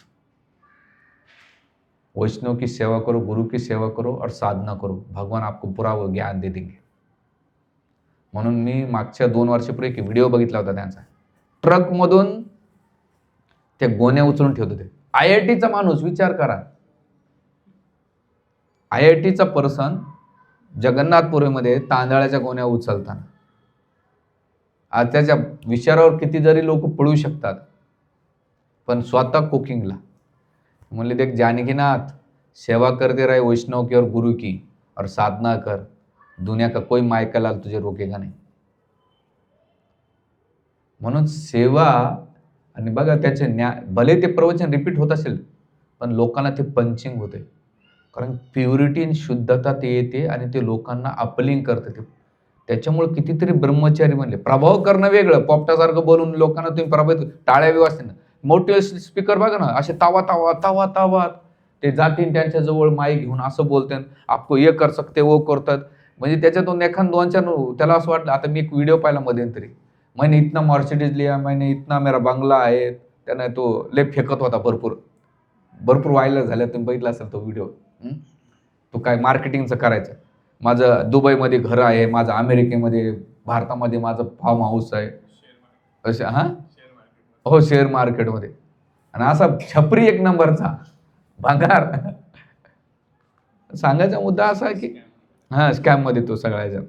वैष्णव की सेवा करो, गुरु की सेवा करो और साधना करो, भगवान आपको पूरा वो ज्ञान दे देंगे. म्हणून मी मागच्या 2 वर्षापूर्वी एक व्हिडिओ बघितला होता त्यांचा. ट्रकमधून त्या गोण्या उचलून ठेवत होते. IITचा माणूस, विचार करा, IITचा पर्सन जगन्नाथपुरीमध्ये तांदळाच्या गोण्या उचलताना. आज त्याच्या विचारावर किती जरी लोक पळू शकतात, पण स्वतः कुकिंगला. म्हणले देख जानकीनाथ, सेवा करते रहे वैष्णव की और गुरु की और साधना कर, दुनिया का कोई मायका लाल तुझे रोकेगा नाही. म्हणून सेवा आणि बघा त्याचे भले ते प्रवचन रिपीट होत असेल पण लोकांना ते पंचिंग होते, कारण प्युरिटी आणि शुद्धता ते येते आणि ते लोकांना अपलिंग करते. त्याच्यामुळे कितीतरी ब्रह्मचारी म्हणले. प्रभाव करणं वेगळं, पोपटासारखं बोलून लोकांना तुम्ही प्रभावित, टाळ्या व्यवस्थित ना, मोटिवेशनल स्पीकर बघा ना, असे तावा तावा तावा तावा ते जातीन त्यांच्या जवळ माईक घेऊन असं बोलतात, आपको ये कर सकते वो करतात. म्हणजे त्याच्यातून एखाद 2-4 त्याला असं वाटलं. आता मी एक व्हिडिओ पाहिला मध्यंतरी, मैंने इतना मर्सिडीज लिया, मैंने इतना मेरा बंगला आहे, त्याने तो लय फेकत होता, भरपूर व्हायरल झाला. तुम्ही बघितला असेल तो व्हिडिओ. तो काय मार्केटिंगचं करायचं, माझं दुबईमध्ये घर आहे, माझं अमेरिकेमध्ये, भारतामध्ये माझं फार्म हाऊस आहे, असं हो शेअर मार्केटमध्ये. आणि असा छपरी 1 नंबरचा भांगार. सांगायचा मुद्दा असा आहे की स्कॅम मध्ये तो सगळ्याचा.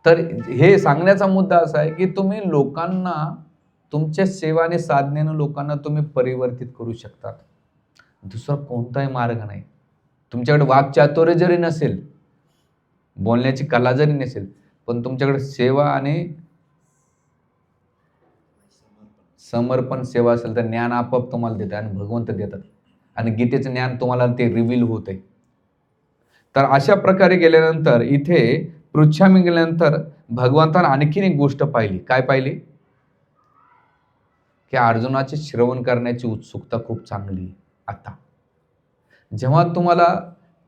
तर हे सांगण्याचा मुद्दा असा आहे की तुम्ही लोकांना तुमच्या सेवाने साधनेनं लोकांना तुम्ही परिवर्तित करू शकता. दुसरा कोणताही मार्ग नाही. तुमच्याकडे वाक्चातुर्य जरी नसेल, बोलण्याची कला जरी नसेल, पण तुमच्याकडे सेवा आणि समर्पण सेवा असेल तर ज्ञान आपोआप तुम्हाला देतात आणि भगवंत देतात आणि गीतेचं ज्ञान तुम्हाला ते रिव्हील होते. तर अशा प्रकारे गेल्यानंतर इथे पृच्छामी गेल्यानंतर भगवंताने आणखीन एक गोष्ट पाहिली. काय पाहिली? की अर्जुनाचे श्रवण करण्याची उत्सुकता खूप चांगली. आता जेव्हा तुम्हाला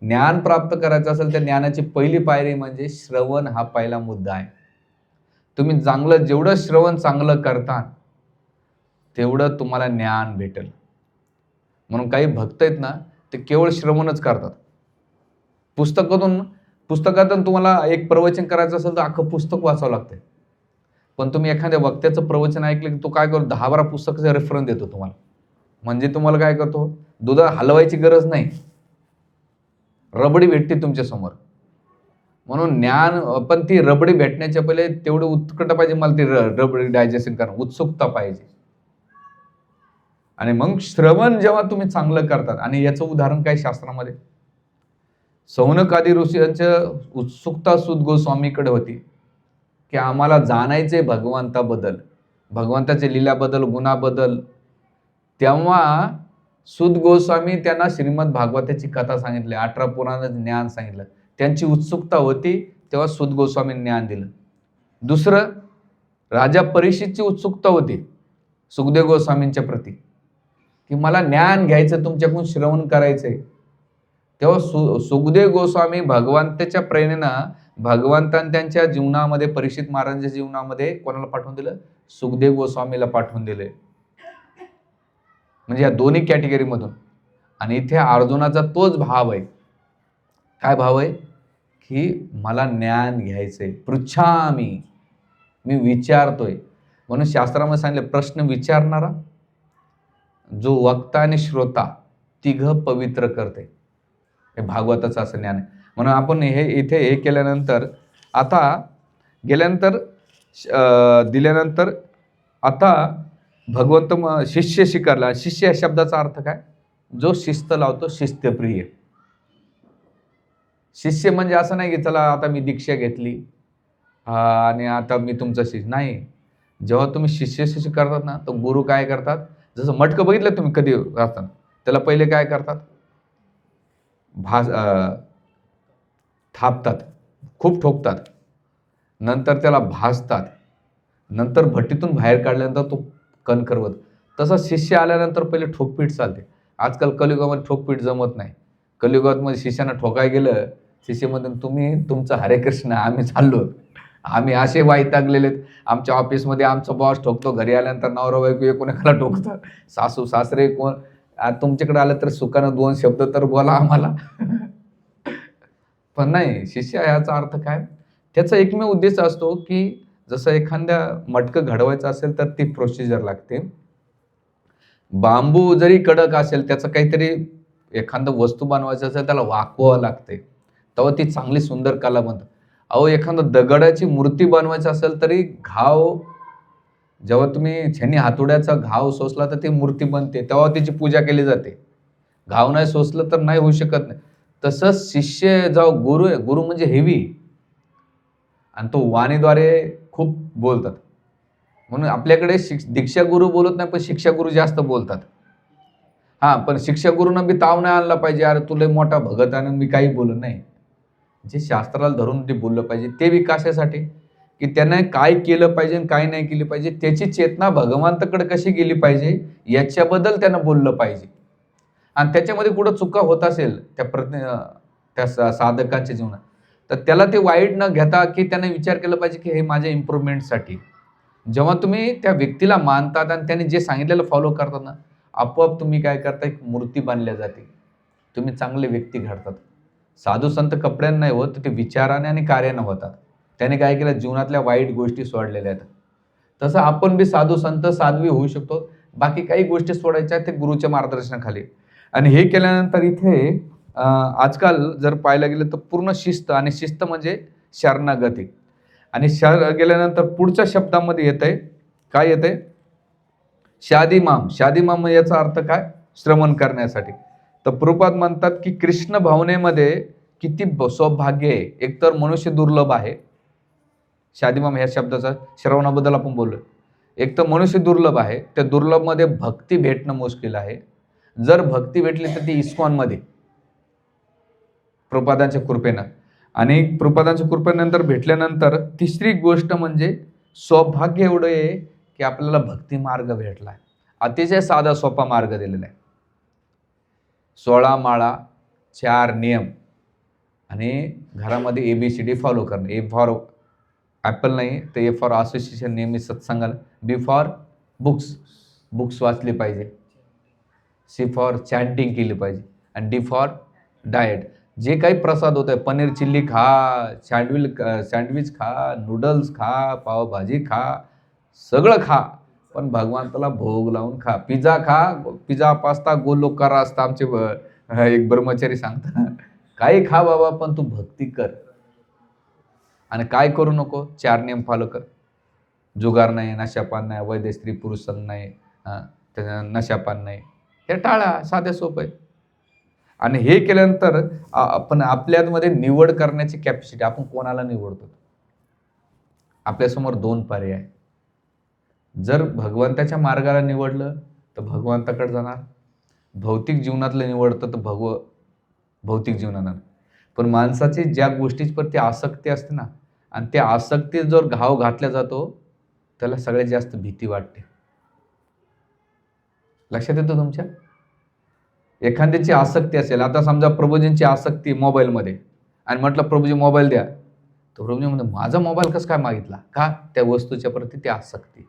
ज्ञान प्राप्त करायचं असेल त्या ज्ञानाची पहिली पायरी म्हणजे श्रवण हा पहिला मुद्दा आहे. तुम्ही जेवढं श्रवण चांगलं करता तेवढं तुम्हाला ज्ञान भेटेल. म्हणून काही भक्त आहेत ना, ते केवळ श्रवणच करतात. पुस्तकातून तुम्हाला एक प्रवचन करायचं असेल तर अख्खं पुस्तक वाचावं लागतं. पण तुम्ही एखाद्या वक्त्याचं प्रवचन ऐकलं की तो काय करतो, 10-12 पुस्तकाचा रेफरन्स देतो तुम्हाला. म्हणजे तुम्हाला काय करतो, दुधा हलवायची गरज नाही, रबडी भेटते तुमच्या समोर. म्हणून ज्ञान, पण ती रबडी भेटण्याच्या पहिले तेवढं उत्कट पाहिजे, मला ती रबडी डायजेशन करणं उत्सुकता पाहिजे. आणि मग श्रवण जेव्हा तुम्ही चांगलं करतात, आणि याचं उदाहरण काय शास्त्रामध्ये, सौनकादी ऋषींचं उत्सुकता सूत गोस्वामीकडे होती की आम्हाला जाणायचे भगवंताबद्दल, भगवंताच्या लीलाबद्दल, गुणाबद्दल. तेव्हा सूत गोस्वामी त्यांना श्रीमद भागवताची कथा सांगितली, 18 पुराणाचं ज्ञान सांगितलं. त्यांची उत्सुकता होती तेव्हा सूत गोस्वामींनी ज्ञान दिलं. दुसरं, राजा परीक्षितची उत्सुकता होती सुखदेव गोस्वामींच्या प्रती की मला ज्ञान घ्यायचं, तुमच्याकडून श्रवण करायचंय. तेव्हा सुखदेव गोस्वामी भगवंताच्या प्रेरणेनं भगवंतांनी त्यांच्या जीवनामध्ये, परीक्षित महाराजांच्या जीवनामध्ये कोणाला पाठवून दिलं? सुखदेव गोस्वामीला पाठवून दिले. म्हणजे या दोन्ही कॅटेगरीमधून. आणि इथे अर्जुनाचा तोच भाव आहे. काय भाव आहे? की मला ज्ञान घ्यायचंय, पृच्छामी, मी विचारतोय. म्हणून शास्त्रामध्ये सांगितलं, प्रश्न विचारणारा, जो वक्ता आणि श्रोता तिघं पवित्र करते. हे भागवताचं असं ज्ञान आहे. म्हणून आपण हे इथे हे केल्यानंतर, आता गेल्यानंतर दिल्यानंतर आता भगवंत शिष्य स्वीकारला. शिष्य या शब्दाचा अर्थ काय? जो शिस्त लावतो, शिस्तप्रिय. शिष्य म्हणजे असं नाही की चला आता मी दीक्षा घेतली आणि आता मी तुमचा शिष्य नाही. जेव्हा तुम्ही शिष्य करतात ना, तर गुरु काय करतात, जसं मटकं बघितलं तुम्ही कधी असताना, त्याला पहिले काय करतात, थापतात, खूप ठोकतात, नंतर त्याला भाजतात, नंतर भट्टीतून बाहेर काढल्यानंतर तो कणखरवत. तसा शिष्य आल्यानंतर पहिले ठोकपीठ चालते. आजकाल कलियुगामध्ये ठोकपीठ जमत नाही. कलियुगामध्ये शिष्यांना ठोकाय गेलं, शिष्यमध्ये तुम्ही तुमचं हरे कृष्ण, आम्ही चाललो, आम्ही असे वैतागलेलेत. आमच्या ऑफिसमध्ये आमचा बॉस ठोकतो, घरी आल्यानंतर नवरा बायको एकोणाला ठोकतात, सासू सासरे कोण. तुमच्याकडे आलं तर सुखानं 2 शब्द तर बोला आम्हाला. पण नाही, शिष्य याचा अर्थ काय, त्याचा एकमेव उद्देश असतो की जसं एखाद्या मटकं घडवायचं असेल तर ती प्रोसिजर लागते. बांबू जरी कडक असेल, त्याचं काहीतरी एखादं वस्तू बनवायचं असेल, त्याला वाकवावं लागते, तेव्हा ती चांगली सुंदर कला बनते. अहो, एखादं दगडाची मूर्ती बनवायची असेल तरी घाव, जेव्हा तुम्ही छेनी हातोड्याचा घाव सोसला तर ती मूर्ती बनते, तेव्हा तिची पूजा केली जाते. घाव नाही सोसलं तर नाही होऊ शकत नाही. तसंच शिष्य जेव्हा गुरु आहे, गुरु म्हणजे हेवी, आणि तो वाणीद्वारे खूप बोलतात. म्हणून आपल्याकडे दीक्षा गुरु बोलत नाही, पण शिक्षा गुरु जास्त बोलतात. हां, पण शिक्षा गुरुंना बी ताव नाही आणला पाहिजे, अरे तुला मोठा भगत आणि मी काही बोलत नाही. जे शास्त्राला धरून ते बोललं पाहिजे, ते विकासासाठी की त्याने काय केलं पाहिजे आणि काय नाही केलं पाहिजे, त्याची चेतना भगवंताकडे कशी गेली पाहिजे याच्याबद्दल त्यानं बोललं पाहिजे. आणि त्याच्यामध्ये कुठं चुका होत असेल त्या साधकांच्या जीवनात, तर त्याला ते वाईट न घेता की त्याने विचार केला पाहिजे की हे माझ्या इम्प्रूव्हमेंटसाठी. जेव्हा तुम्ही त्या व्यक्तीला मानतात आणि त्याने जे सांगितलेलं फॉलो करतात ना, आपोआप तुम्ही काय करता, एक मूर्ती बांधल्या जाते, तुम्ही चांगले व्यक्ती घडतात. साधू संत कपड्यानं नाही होत, ते विचाराने आणि कार्यानं होतात. त्याने काय केलं, जीवनातल्या वाईट गोष्टी सोडलेल्या आहेत. तसं आपण बी साधू संत साध्वी होऊ शकतो. बाकी काही गोष्टी सोडायच्या ते गुरुच्या मार्गदर्शनाखाली. आणि हे केल्यानंतर इथे आजकाल जर पाहायला गेलं तर पूर्ण शिस्त, आणि शिस्त म्हणजे शरणागती. आणि गेल्यानंतर पुढच्या शब्दामध्ये येतंय, काय येतंय, शादीमाम. शादीमाम याचा अर्थ काय, श्रवण करण्यासाठी. तर प्रभुपाद म्हणतात की कृष्ण भावनेमध्ये किती सौभाग्य आहे. एकतर मनुष्य दुर्लभ आहे, शादीमाम ह्या शब्दाचा श्रवणाबद्दल आपण बोललो. एक तर मनुष्य दुर्लभ आहे, त्या दुर्लभमध्ये भक्ती भेटणं मुश्किल आहे. जर भक्ती भेटली तर ती इस्कॉनमध्ये प्रभुपादांच्या कृपेनं. आणि प्रभुपादांच्या कृपेनंतर भेटल्यानंतर तिसरी गोष्ट म्हणजे सौभाग्य एवढं आहे की आपल्याला भक्ती मार्ग भेटला आहे. अतिशय साधा सोपा मार्ग दिलेला आहे. 16 माळा, 4 नियम, आणि घरामध्ये ABCD फॉलो करणं. A फॉर ॲपल नाही तर A फॉर असोसिएशन, नेहमी सत्संगाला. B फॉर बुक्स वाचली पाहिजे. C फॉर चॅन्टिंग केली पाहिजे. आणि D फॉर डाएट. जे काही प्रसाद होत आहे, पनीर चिल्ली खा, सँडविच खा, नूडल्स खा, पावभाजी खा, सगळं खा, पण भगवंताला भोग लावून खा. पिझ्झा पास्ता गोलोकार असतं आमचे एक ब्रह्मचारी सांगतात. काही खा बाबा, पण तू भक्ती कर. आणि काय करू नको, 4 नियम फॉलो कर. जुगार नाही, नशापान नाही, वैद्य स्त्री पुरुष नाही, त्याच्या नशापान नाही, हे टाळा, साधे सोपं आहे. आणि हे केल्यानंतर आपण आपल्यामध्ये निवड करण्याची कॅपॅसिटी, आपण कोणाला निवडतो. आपल्यासमोर 2 पर्याय. जर भगवंताच्या मार्गाला निवडलं तर भगवंताकडे जाणार, भौतिक जीवनातलं निवडतं तर भौतिक जीवनानं. पण माणसाची ज्या गोष्टीप्रती आसक्ती असते ना, आणि त्या आसक्तीत जर घाव घातला जातो, त्याला सगळ्यात जास्त भीती वाटते. लक्षात येतं तुमच्या? एखाद्याची आसक्ती असेल, आता समजा प्रभूजींची आसक्ती मोबाईलमध्ये, आणि म्हटलं प्रभूजी मोबाईल द्या, तर प्रभूजी म्हणतो माझा मोबाईल कसं काय मागितला? का? त्या वस्तूच्या प्रती ती आसक्ती.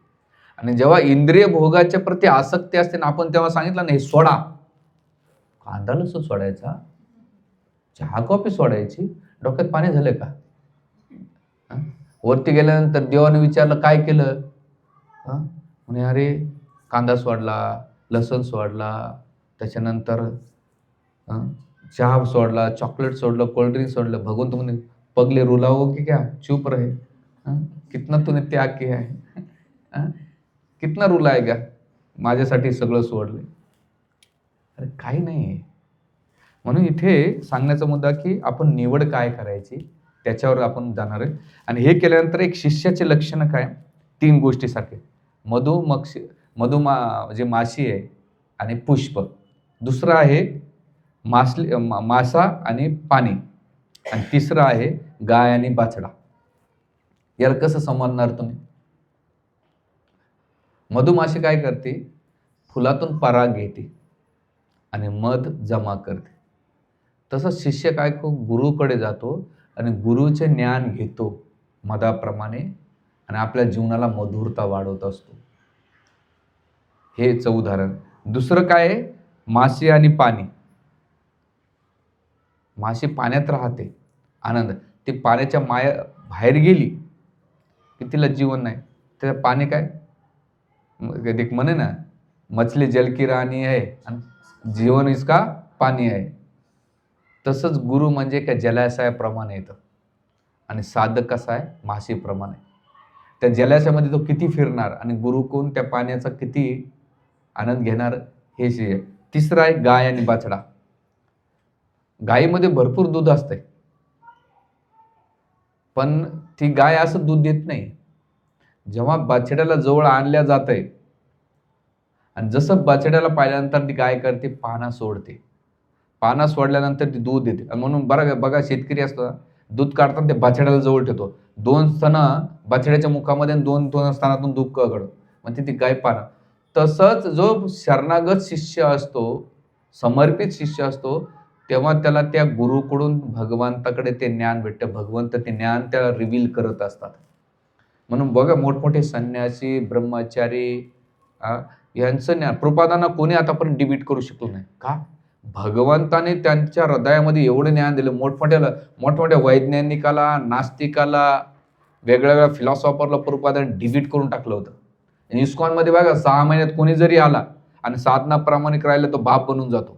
आणि जेव्हा इंद्रिय भोगाच्या प्रती आसक्ती असते ना, आपण तेव्हा सांगितलं नाही सोडा, कांदा लसूण सोडायचा, चहा कॉफी सोडायची, डोक्यात पाणी झालं का? वरती गेल्यानंतर देवाने विचारलं काय केलं? म्हणे अरे कांदा सोडला, लसूण सोडला, त्याच्यानंतर चहा सोडला, चॉकलेट सोडलं, कोल्ड्रिंक सोडलं. भगवंत म्हणे पगले रुलाओ की क्या, चुप रहे, कितना तूने त्याग किया है, कितना रुलाएगा, माझ्यासाठी सगळं सोडले. अरे काही नाही. म्हणून इथे सांगण्याचा मुद्दा की आपण निवड काय करायची त्याच्यावर आपण जाणार आहे. आणि हे केल्यानंतर एक शिष्याचे लक्षण काय? 3 गोष्टीसारखे, म्हणजे माशी आहे आणि पुष्प, दुसरं आहे मासा आणि पाणी, आणि तिसरं आहे गाय आणि बाछडा. याला कसं समजणार तुम्ही? मधुमाशी काय करते? फुलातून पराग घेते आणि मध जमा करते. तसंच शिष्य काय गुरुकडे जातो आणि गुरुचे ज्ञान घेतो मधाप्रमाणे, आणि आपल्या जीवनाला मधुरता वाढवत असतो. हेच उदाहरण. दुसरं काय आहे? माशी आणि पाणी. माशी पाण्यात राहते, आनंद. ती पाण्याच्या बाहेर गेली की तिला जीवन नाही. त्या पाणी काय एक म्हणे ना, मछली जल की राणी आहे आणि जीवन इसका पाणी आहे. तसंच गुरु म्हणजे काय जलाशयाप्रमाणे येतं, आणि साधक कसा आहे? माशीप्रमाणे. त्या जलाशयामध्ये तो किती फिरणार आणि गुरु कोण त्या पाण्याचा किती आनंद घेणार, हे आहे. तिसरं आहे गाय आणि बाछडा. गायीमध्ये भरपूर दूध असते, पण ती गाय असं दूध देत नाही. जेव्हा बाछड्याला जवळ आणल्या जातंय आणि जसं बाछड्याला पाहिल्यानंतर ती गाय करते, पाना सोडते. पाना सोडल्यानंतर ती दूध देते. म्हणून बघा शेतकरी असतो, दूध काढताना ते बाछड्याला जवळ ठेवतो. 2 स्तन बाछड्याच्या मुखामध्ये आणि 2 स्तनातून दूध काढतो, म्हणजे ती गाय पाना. तसंच जो शरणागत शिष्य असतो, समर्पित शिष्य असतो, तेव्हा त्याला त्या गुरुकडून भगवंताकडे ते ज्ञान भेटतं. भगवंत ते ज्ञान त्याला रिव्हील करत असतात. म्हणून बघा मोठमोठे संन्यासी, ब्रह्मचारी यांचं ज्ञान प्रभुपादांना कोणी आतापर्यंत डिबीट करू शकलो नाही. का? भगवंताने त्यांच्या हृदयामध्ये एवढं ज्ञान दिलं. मोठमोठ्या वैज्ञानिकाला, नास्तिकाला, वेगवेगळ्या फिलॉसॉफरला प्रभुपादांनी डिबीट करून टाकलं होतं. इस्कॉनमध्ये बघा 6 महिन्यात कोणी जरी आला आणि साधना प्रामाणिक राहिला तो बाप बनून जातो.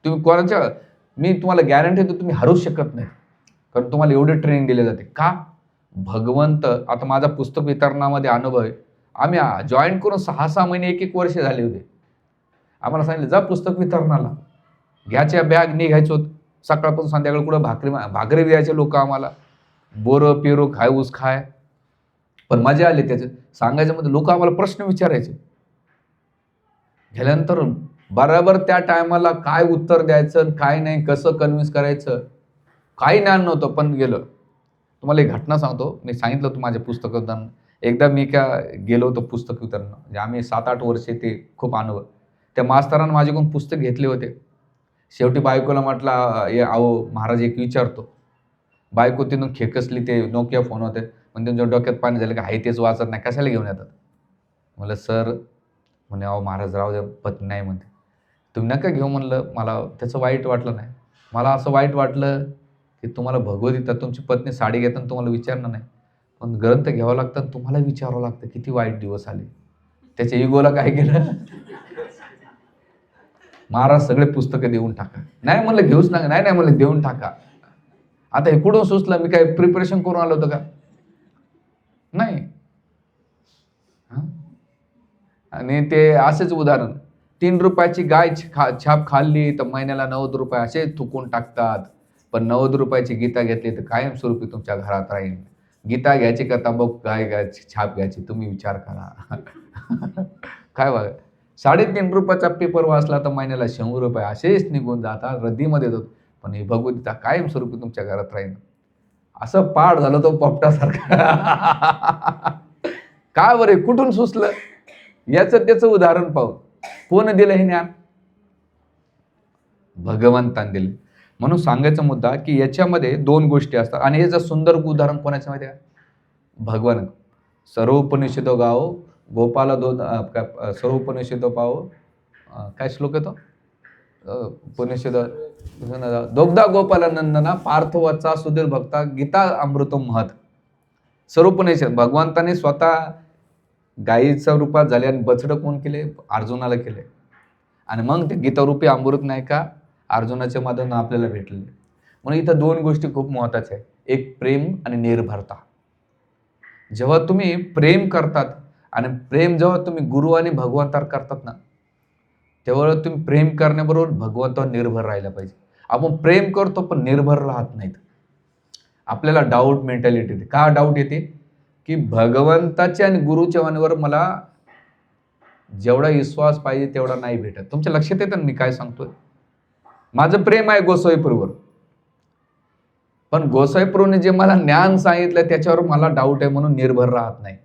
तुम्ही मी तुम्हाला गॅरंटी देतो, तुम्ही हरवू शकत नाही, कारण तुम्हाला एवढे ट्रेनिंग दिले जाते. का? भगवंत. आता माझा पुस्तक वितरणामध्ये अनुभव आहे. आम्ही जॉईन करून 6 महिने 1 वर्ष झाले होते. आम्हाला सांगितलं जा पुस्तक वितरणाला, घ्यायच्या बॅग निघायचो. सकाळपासून संध्याकाळ कुठं भाकरी द्यायचे लोक आम्हाला, बोरं पेरू खाय, ऊस खाय. पण मजा आली त्याच्यात. सांगायचं म्हणजे लोक आम्हाला प्रश्न विचारायचे. गेल्यानंतर बरोबर त्या टायमाला काय उत्तर द्यायचं, काय नाही, कसं कन्व्हिन्स करायचं, काही ज्ञान नव्हतं. पण गेलं. तुम्हाला एक घटना सांगतो. मी सांगितलं होतं माझ्या पुस्तकात. एकदा मी गेलो होतो पुस्तक वितरण, म्हणजे आम्ही 7-8 वर्षे ते खूप अनुभव. त्या मास्तरानं माझ्याकडून पुस्तक घेतले होते. शेवटी बायकोला म्हटलं अहो महाराज एक विचारतो. बायको तिथून खेकसली. ते नोकिया फोन होते. पण त्यांच्या डोक्यात पाणी झालं की आहे तेच वाचत नाही, कशाला घेऊन येतात? म्हणलं सर, म्हणे अहो महाराज राहू द्या, पत्नी नाही म्हणते. तुम्ही नका घेऊ म्हणलं. मला त्याचं वाईट वाटलं नाही. मला असं वाईट वाटलं की तुम्हाला भगवद्गीता, तुमची पत्नी साडी घेताना तुम्हाला विचारणार नाही, पण ग्रंथ घ्यावं लागतं, तुम्हाला विचारावं लागतं. किती वाईट दिवस आले. त्याच्या इगोला काय केलं? महाराज सगळे पुस्तकं देऊन टाका. नाही म्हणलं घेऊच नका. नाही म्हणलं देऊन टाका. आता हे कुठून सुचलं? मी काय प्रिपरेशन करून आलो होतं का? नाही. आणि ते असेच उदाहरण, 3 रुपयाची गाय छाप खाल्ली तर महिन्याला 90 रुपये असे थुकून टाकतात. पण 90 रुपयाची गीता घेतली तर कायमस्वरूपी तुमच्या घरात राहील. गीता घ्यायची का तंबाखू गाय घ्यायची छाप घ्यायची, तुम्ही विचार करा. काय बघा, 3.5 रुपयाचा पेपर वाचला तर महिन्याला 100 रुपये असेच निघून जातात, रद्दीमध्ये जातो. पण हे भगवद्गीता कायमस्वरूपी तुमच्या घरात राहील. असं पाठ झालं तो पोपटासारखं. का बरे, कुठून सुचलं? याचं त्याचं उदाहरण पाहू. कोण दिलं हे ज्ञान? भगवंताने दिले. म्हणून सांगायचा मुद्दा की याच्यामध्ये 2 गोष्टी असतात आणि याचं सुंदर उदाहरण कोणाचं माहिती आहे? भगवान. सर्वोपनिषदो गाओ गोपाला सर्वोपनिषदो पाओ, काय श्लोक आहे तो? उपनिषद दोग्धा गोपालानंदना पार्थवचा सुधीर भक्ता गीता अमृतो महत. सर्वोपनिषद भगवंताने स्वतः गायीच्या रूपात झाले आणि बछडं कोण केले? अर्जुनाला केले. आणि मग ते गीतारूपी अमृत नाही का अर्जुनाच्या माध्यमातून आपल्याला भेटलेले. म्हणून इथं 2 गोष्टी खूप महत्त्वाच्या आहेत. एक प्रेम आणि निर्भरता. जेव्हा तुम्ही प्रेम करतात आणि प्रेम जेव्हा तुम्ही गुरु आणि भगवंतावर करतात ना, तेव्हा तुम्ही प्रेम करण्याबरोबर भगवंतावर निर्भर राहायला पाहिजे. आपण प्रेम करतो पण निर्भर राहत नाहीत. आपल्याला डाऊट मेंटॅलिटी येते. का डाऊट येते? की भगवंताच्या आणि गुरुच्या वाणीवर मला जेवढा विश्वास पाहिजे तेवढा नाही भेटत. तुमच्या लक्षात येतं ना मी काय सांगतोय? माझं प्रेम आहे गोसाईप्रभूवर, पण गोसाईप्रभूने जे मला ज्ञान सांगितलं त्याच्यावर मला डाऊट आहे म्हणून निर्भर राहत नाही.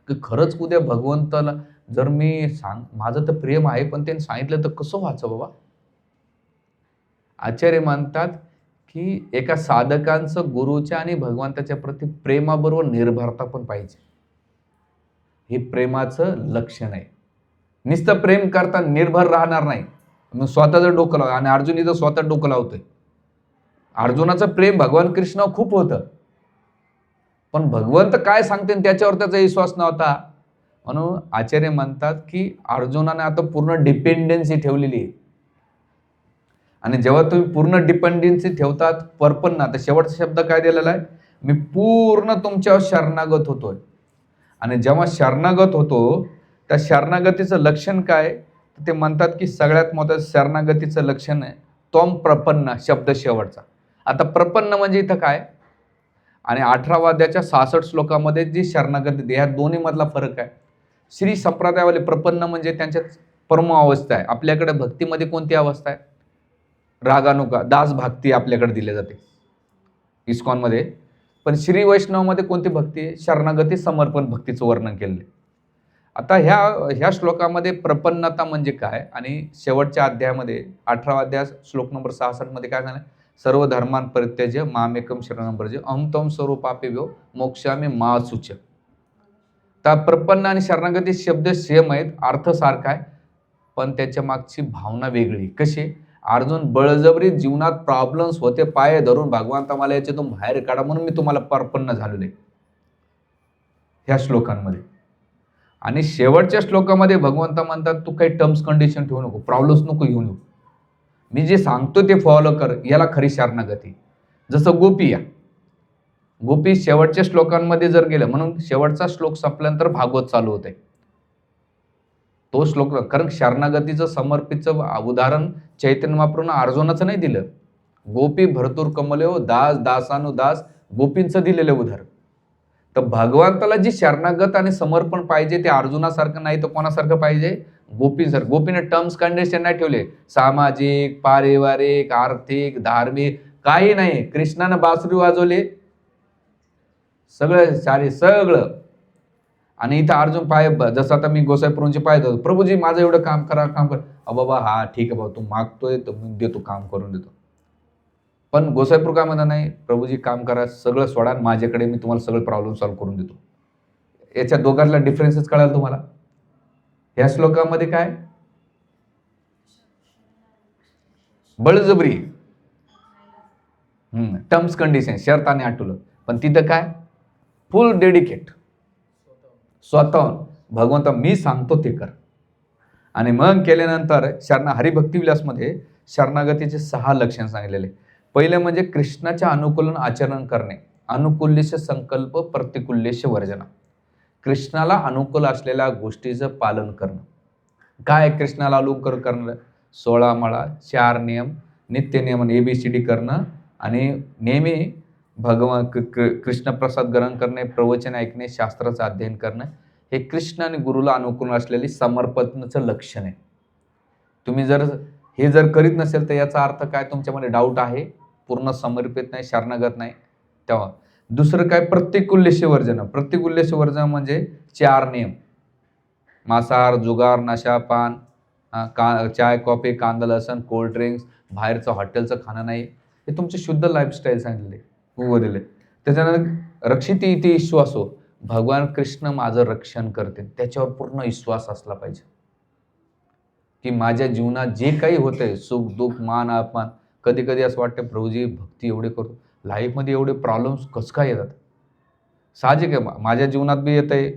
की खरंच उद्या भगवंताला जर मी माझं तर प्रेम आहे पण त्यांनी सांगितलं तर कसं व्हायचं बाबा? आचार्य म्हणतात की एका साधकांचं गुरुच्या आणि भगवंताच्या प्रती प्रेमाबरोबर निर्भरता पण पाहिजे. हे प्रेमाचं लक्षण आहे. नुसतं प्रेम करता निर्भर राहणार नाही, मग स्वतःचं डोकं लाव. आणि अर्जुन इथं स्वतः डोकं लावतोय. अर्जुनाचं प्रेम भगवान कृष्ण खूप होतं, पण भगवंत काय सांगते त्याच्यावर त्याचा विश्वास नव्हता. म्हणून आचार्य म्हणतात की अर्जुनाने आता पूर्ण डिपेंडन्सी ठेवलेली आहे. आणि जेव्हा तुम्ही पूर्ण डिपेंडन्सी ठेवतात परपन्न, आता शेवटचा शब्द काय दिलेला आहे? मी पूर्ण तुमच्यावर शरणागत होतोय. आणि जेव्हा शरणागत होतो त्या शरणागतीचं लक्षण काय? ते म्हणतात की सगळ्यात मोठं शरणागतीचं लक्षण आहे त्वम प्रपन्न शब्द शेवटचा. आता प्रपन्न म्हणजे इथं काय? आणि 18 अध्यायाच्या 66 श्लोकामध्ये जी शरणागती ह्या दोन्ही मधला फरक आहे. श्री संप्रदायवाले प्रपन्न म्हणजे त्यांच्या परम अवस्था आहे. आपल्याकडे भक्तीमध्ये कोणती अवस्था आहे? रागानुगा दास भक्ती आपल्याकडे दिली जाते इस्कॉनमध्ये. पण श्री वैष्णवमध्ये कोणती भक्ती आहे? शरणागती समर्पण भक्तीचं वर्णन केलेलं. आता ह्या श्लोकामध्ये प्रपन्नता म्हणजे काय आणि शेवटच्या अध्यायामध्ये 18 अध्याय श्लोक नंबर 66 मध्ये काय सांगितलं? सर्व धर्मान परित्यज्य मामेकम शरणं व्रज अहं त्वं सर्व पापेभ्यो मोक्षामि मा शुच. तर प्रपन्न आणि शरणागती शब्द सेम आहेत, अर्थ सारखा आहे, पण त्याच्या मागची भावना वेगळी. कशी? अर्जुन बळजबरी जीवनात प्रॉब्लेम्स होते, पाय धरून भगवंता मला याच्यातून बाहेर काढा म्हणून मी तुम्हाला प्रपन्न झालेलो आहे ह्या श्लोकांमध्ये. आणि शेवटच्या श्लोकामध्ये भगवंता म्हणतात तू काही टर्म्स कंडिशन ठेवू नको, प्रॉब्लेम्स नको घेऊन येऊ, मी जे सांगतो ते फॉलो कर, याला खरी शरणागती. जसं गोपी गोपी शेवटच्या श्लोकांमध्ये जर गेलं, म्हणून शेवटचा श्लोक संपल्यानंतर भागवत चालू होते तो श्लोक. कारण शरणागतीचं समर्पितचं उदाहरण चैतन्य महाप्रभूंनी अर्जुनाचं नाही दिलं, गोपी भरतूर कमले दास दासानुदास गोपींचं दिलेलं उदाहरण. तर भगवंताला जी शरणागत आणि समर्पण पाहिजे ते अर्जुनासारखं नाही तर कोणासारखं पाहिजे? गोपींसारखं. गोपीने टर्म्स कंडिशन नाही ठेवले, सामाजिक पारिवारिक आर्थिक धार्मिक काही नाही. कृष्णानं बासरी वाजवले सगळं सगळं. आणि इथं अर्जुन पाय, जसं आता मी गोसाईप्रभूंचे पाय धरतो, प्रभूजी माझं एवढं काम करा काम कर. बाबा हा ठीक आहे बाबा, तू मागतोय तर मी देतो, काम करून देतो. पण गोसाईप्रभू काय म्हणत नाही, प्रभूजी काम करा, सगळं सोडा, माझ्याकडे मी तुम्हाला सगळं प्रॉब्लेम सॉल्व्ह करून देतो. याच्या दोघांना डिफरन्सेस कळाल तुम्हाला? या श्लोकामध्ये काय? बळजबरी, टर्म्स कंडिशन, शर्त आणि अटुलं. पण तिथं काय? फुल डेडिकेट, स्वतः भगवंता मी सांगतो ते कर. आणि मग केल्यानंतर हरिभक्ती विलासमध्ये शरणागतीचे 6 लक्षण सांगितलेले. पहिले म्हणजे कृष्णाच्या अनुकूलन आचरण करणे, अनुकूल्यश संकल्प प्रतिकूल्यश वर्जना. कृष्णाला अनुकूल असलेल्या गोष्टीचं पालन करणं. काय कृष्णाला अलंकार करणं, 16 माळा, 4 नियम, नित्य नियमन ABCD करणं आणि नेहमी भगवान कृष्ण प्रसाद ग्रहण करणे, प्रवचन ऐकणे, शास्त्राचं अध्ययन करणं, हे कृष्ण आणि गुरुला अनुकूल असलेले समर्पणाचं लक्षण आहे. तुम्ही जर हे जर करीत नसेल तर याचा अर्थ काय, तुमच्यामध्ये डाऊट आहे, पूर्ण समर्पित नाही, शरणागत नाही. तेव्हा दुसरं काय, प्रत्येक उल्लेश वर्जन. प्रत्येक उल्लेश वर्जन म्हणजे 4 नियम: मांसाहार, जुगार, नशा, पान, चाय, कॉफी, कांदा, लसण, कोल्ड ड्रिंक्स, बाहेरचं हॉटेलचं खाणं नाही. हे तुमचे शुद्ध लाईफस्टाईल सांगितले, दिले. त्याच्यानंतर रक्षित इति विश्वासो, भगवान कृष्ण माझं रक्षण करते, त्याच्यावर पूर्ण विश्वास असला पाहिजे की माझ्या जीवनात जे काही होतंय, सुख दुःख, मान अपमान, कधी कधी असं वाटतं प्रभूजी भक्ती एवढे करतो, लाईफमध्ये एवढे प्रॉब्लेम्स कसं काय येतात. साहजिक आहे, माझ्या जीवनात बी येतंय,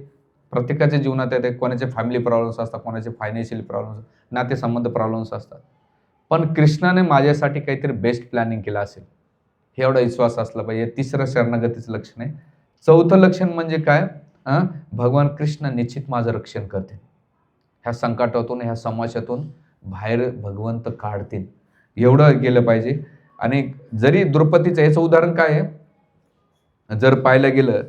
प्रत्येकाच्या जीवनात येते. कोणाचे फॅमिली प्रॉब्लेम्स असतात, कोणाचे फायनान्शियल प्रॉब्लेम्स, नातेसंबंध प्रॉब्लेम्स असतात. पण कृष्णाने माझ्यासाठी काहीतरी बेस्ट प्लॅनिंग केलं असेल, हे एवढा विश्वास असला पाहिजे. तिसरं शरणागतीचं लक्षण आहे. चौथं लक्षण म्हणजे काय, भगवान कृष्ण निश्चित माझं रक्षण करतील. ह्या संकटातून, ह्या समाजातून बाहेर भगवंत काढतील, एवढं गेलं पाहिजे. आणि जरी द्रौपदीचं याचं उदाहरण काय आहे, जर पाहायला गेलं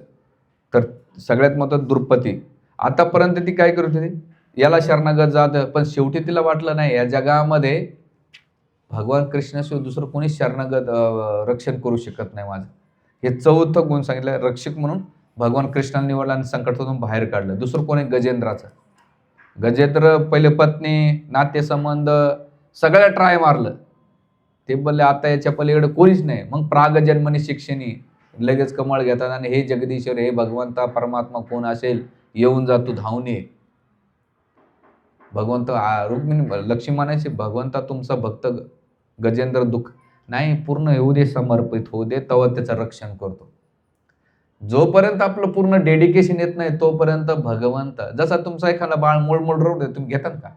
तर सगळ्यात महत्त्वाचं द्रौपदी. आतापर्यंत ती काय करत होती, याला शरणागत जात, पण शेवटी तिला वाटलं नाही या जगामध्ये भगवान कृष्णाशिवाय दुसरं कोणीच शरणागत रक्षण करू शकत नाही माझं. हे चौथं गुण सांगितलं. रक्षक म्हणून भगवान कृष्णाला निवडलं आणि संकटातून बाहेर काढलं. दुसरं कोण आहे, गजेंद्राचं. गजेंद्र पहिले पत्नी, नातेसंबंध सगळ्या ट्राय मारलं. ते बोलले आता याच्या पलीकडे कोणीच नाही. मग प्रागजन्मनी शिक्षणी लगेच कमळ घेतात आणि हे जगदीश्वर, हे भगवंता परमात्मा कोण असेल, येऊन जा तू धावून ये. भगवंत रुक्मिणी लक्ष्मी म्हणायची, भगवंता तुमचा भक्त गजेंद्र दुःख नाही, पूर्ण येऊ दे, समर्पित होऊ दे, तेव्हा त्याचं रक्षण करतो. जोपर्यंत आपलं पूर्ण डेडिकेशन येत नाही तोपर्यंत भगवंत, जसा तुमचा एखादा बाळ मूळ रडू तुम्ही घेतात का?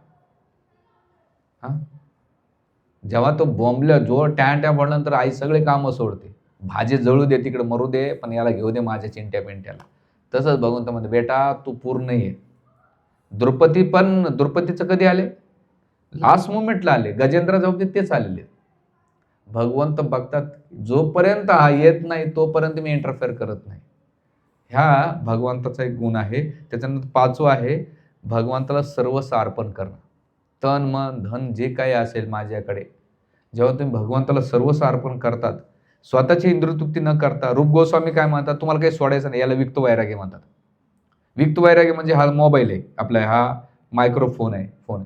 जेव्हा तो बॉम्बला जो टॅन पडल्यानंतर आई सगळे कामं सोडते, भाजी जळू दे, तिकडे मरू दे, पण याला घेऊ दे माझ्या चिंट्या पिंट्याला. तसंच भगवंत म्हणते, बेटा तू पूर्ण ये. द्रौपदीचं कधी आले, लास्ट मोमेंटला आले. गजेंद्राच्या बाबतीत तेच आलेले. भगवंत बघतात, जोपर्यंत हा येत नाही तोपर्यंत मी इंटरफेअर करत नाही. ह्या भगवंताचा एक गुण आहे. त्याच्यानंतर 5वं आहे, भगवंताला सर्वस्व अर्पण करणं. तन मन धन जे काही असेल माझ्याकडे, जेव्हा तुम्ही भगवंताला सर्वस्व अर्पण करतात, स्वतःची इंद्रियतृप्ती न करता, रूप गोस्वामी काय म्हणतात, तुम्हाला काही सोडायचं नाही, याला विक्त वैराग्य म्हणतात. विक्त वैराग्य म्हणजे हा मोबाईल आहे आपला, हा मायक्रोफोन आहे, फोन.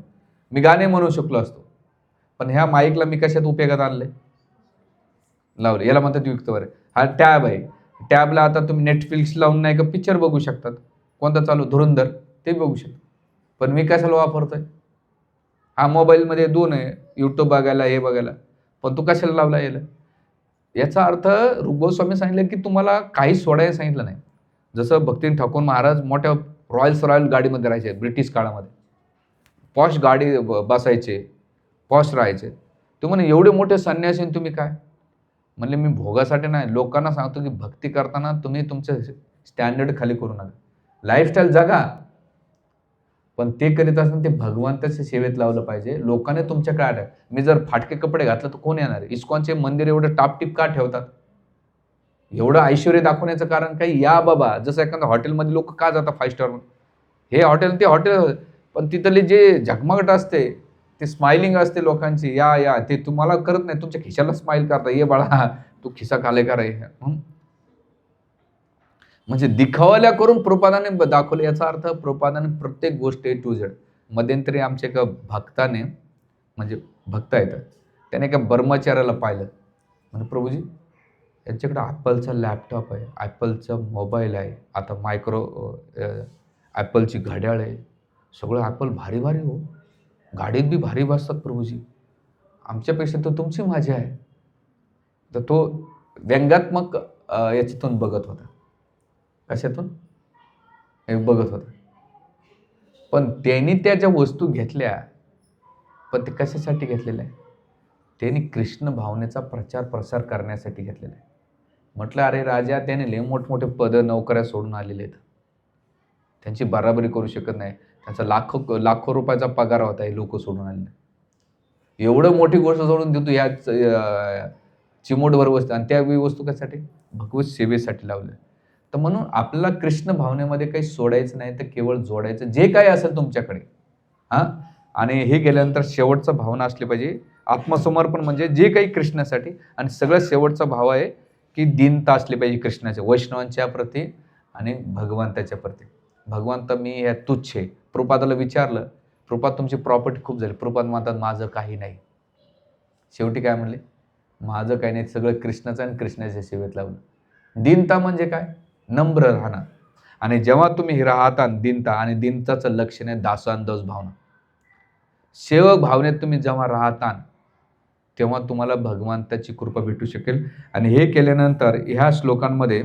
मी गाणे म्हणू शकलो असतो, पण ह्या माईकला मी कशात उपयोगात आणले, लावले, याला म्हणतात विक्त वैराग्य. हा टॅब आहे, टॅबला आता तुम्ही नेटफ्लिक्स लावून नाही का पिक्चर बघू शकतात. कोणता चालू, धुरंधर, ते बघू शकता. पण मी कशाला वापरतोय, हा मोबाईलमध्ये 2 आहे, यूट्यूब बघायला, हे बघायला, पण तू कशाला लावला याला. याचा अर्थ गोस्वामी सांगितलं की तुम्हाला काही सोडायला सांगितलं नाही. जसं भक्तिनाथ ठाकूर महाराज मोठ्या रॉयल गाडीमध्ये राहायचे ब्रिटिश काळामध्ये, पॉश गाडी बसायचे, पॉश राहायचे. ते म्हणे एवढे मोठे संन्यासी तुम्ही काय, म्हणले मी भोगासाठी नाही, लोकांना सांगतो की भक्ती करताना तुम्ही तुमचं स्टँडर्ड खाली करू नका, लाईफस्टाईल जगा, पण ते करीत असताना ते भगवंताच्या सेवेत लावलं पाहिजे. लोकांनी तुमच्याकडे आलं, मी जर फाटके कपडे घातलं तर कोण येणार. इस्कॉनचे मंदिर एवढं टापटीप का ठेवतात, एवढं ऐश्वर्य दाखवण्याचं कारण काही, या बाबा, जसं एखाद्या हॉटेलमध्ये लोक का जातात 5 स्टार, हे हॉटेल ते हॉटेल, पण तिथले जे झगमगट असते, ते स्माइलिंग असते लोकांची, या ते तुम्हाला करत नाही, तुमच्या खिशाला स्माइल करता, ये बाळा तू खिसा खाले का रे, म्हणजे दिखावल्या करून प्रभुपादाने दाखवले. याचा अर्थ प्रभुपादाने प्रत्येक गोष्ट A to Z. मध्यंतरी आमच्या एका भक्ताने, म्हणजे भक्त आहेत, त्याने एका ब्रह्मचार्याला पाहिलं, म्हणजे प्रभूजी यांच्याकडे ॲपलचा लॅपटॉप आहे, ॲपलचा मोबाईल आहे, आता ॲपलची घड्याळ आहे, सगळं ॲपल भारी भारी हो, गाडीत बी भारी बसतात प्रभूजी, आमच्यापेक्षा तर तुमची माझी आहे. तर तो व्यंगात्मक याच्यातून बघत होता, कशातून बघत होता. पण त्यांनी त्या ज्या वस्तू घेतल्या, पण ते कशासाठी घेतलेल्या आहे, त्यांनी कृष्ण भावनेचा प्रचार प्रसार करण्यासाठी घेतलेला आहे. म्हटलं अरे राजा, त्याने लय मोठमोठे पद नोकऱ्या सोडून आलेले आहेत, त्यांची बराबरी करू शकत नाही. त्याचा लाखो लाखो रुपयाचा पगार होता हे लोक सोडून आले. एवढं मोठी गोष्ट सोडून देतो या चिमूटभर वस्तू, आणि त्या वस्तू कशासाठी? भगवत सेवेसाठी लावल्या. तर म्हणून आपल्याला कृष्ण भावनेमध्ये काही सोडायचं नाही, तर केवळ जोडायचं जे काही असेल तुमच्याकडे. हां, आणि हे गेल्यानंतर शेवटचा भावना असली पाहिजे आत्मसमर्पण, म्हणजे जे काही कृष्णासाठी. आणि सगळ्यात शेवटचा भाव आहे की दीनता असली पाहिजे कृष्णाच्या, वैष्णवांच्या प्रती आणि भगवंताच्या प्रती. भगवंत मी ह्या तुच्छ आहे. प्रभुपादाला विचारलं, प्रभुपाद तुमची प्रॉपर्टी खूप झाली. प्रभुपाद म्हणतात माझं काही नाही. शेवटी काय म्हणले? माझं काही नाही, सगळं कृष्णाचं आणि कृष्णाच्या सेवेत लावलं. दीनता म्हणजे काय? नम्र राहणं. आणि जेव्हा तुम्ही हे राहता दीनता, आणि दीनताचं लक्षण आहे दासांदोष भावना. सेवक भावनेत तुम्ही जेव्हा राहता, तेव्हा तुम्हाला भगवंताची कृपा भेटू शकेल. आणि हे केल्यानंतर ह्या श्लोकांमध्ये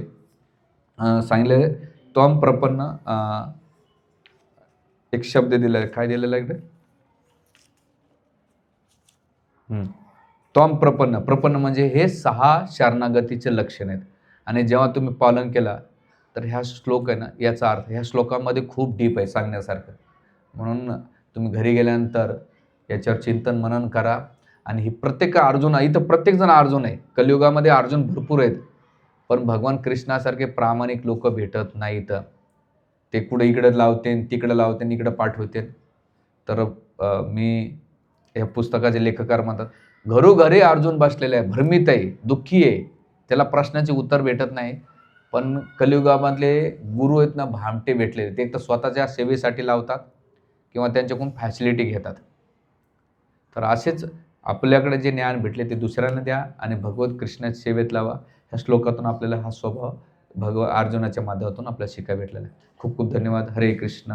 सांगितले त्वं प्रपन्न, एक शब्द दिला आहे. काय दिलेला आहे इकडे? त्वं प्रपन्न. प्रपन्न म्हणजे हे 6 शरणागतीचे लक्षण आहेत. आणि जेव्हा तुम्ही पालन केला, तर ह्या श्लोक आहे ना, याचा अर्थ ह्या श्लोकामध्ये खूप डीप आहे सांगण्यासारखं. म्हणून तुम्ही घरी गेल्यानंतर याच्यावर चिंतन मनन करा. आणि ही प्रत्येक अर्जुन, इथं प्रत्येकजण अर्जुन आहे. कलियुगामध्ये अर्जुन भरपूर आहेत, पण भगवान कृष्णासारखे प्रामाणिक लोक भेटत नाहीत. ते कुठे इकडे लावते, तिकडे लावते, इकडे पाठवते. तर मी या पुस्तकाचे लेखकार म्हणतात, घरोघरी अर्जुन बसलेला आहे, भ्रमित आहे, दुःखी आहे, त्याला प्रश्नाचे उत्तर भेटत नाही. पण कलियुगामधले गुरु आहेत ना, भामटे भेटलेले, ते तर स्वतःच्या सेवेसाठी लावतात किंवा त्यांच्याकडून फॅसिलिटी घेतात. तर असेच आपल्याकडे जे ज्ञान भेटले ते दुसऱ्यांना द्या आणि भगवत कृष्णाच्या सेवेत लावा. ह्या श्लोकातून आपल्याला हा स्वभाव अर्जुनाच्या माध्यमातून आपल्याला शिकायला भेटलेला आहे. खूप खूप धन्यवाद. हरे कृष्ण.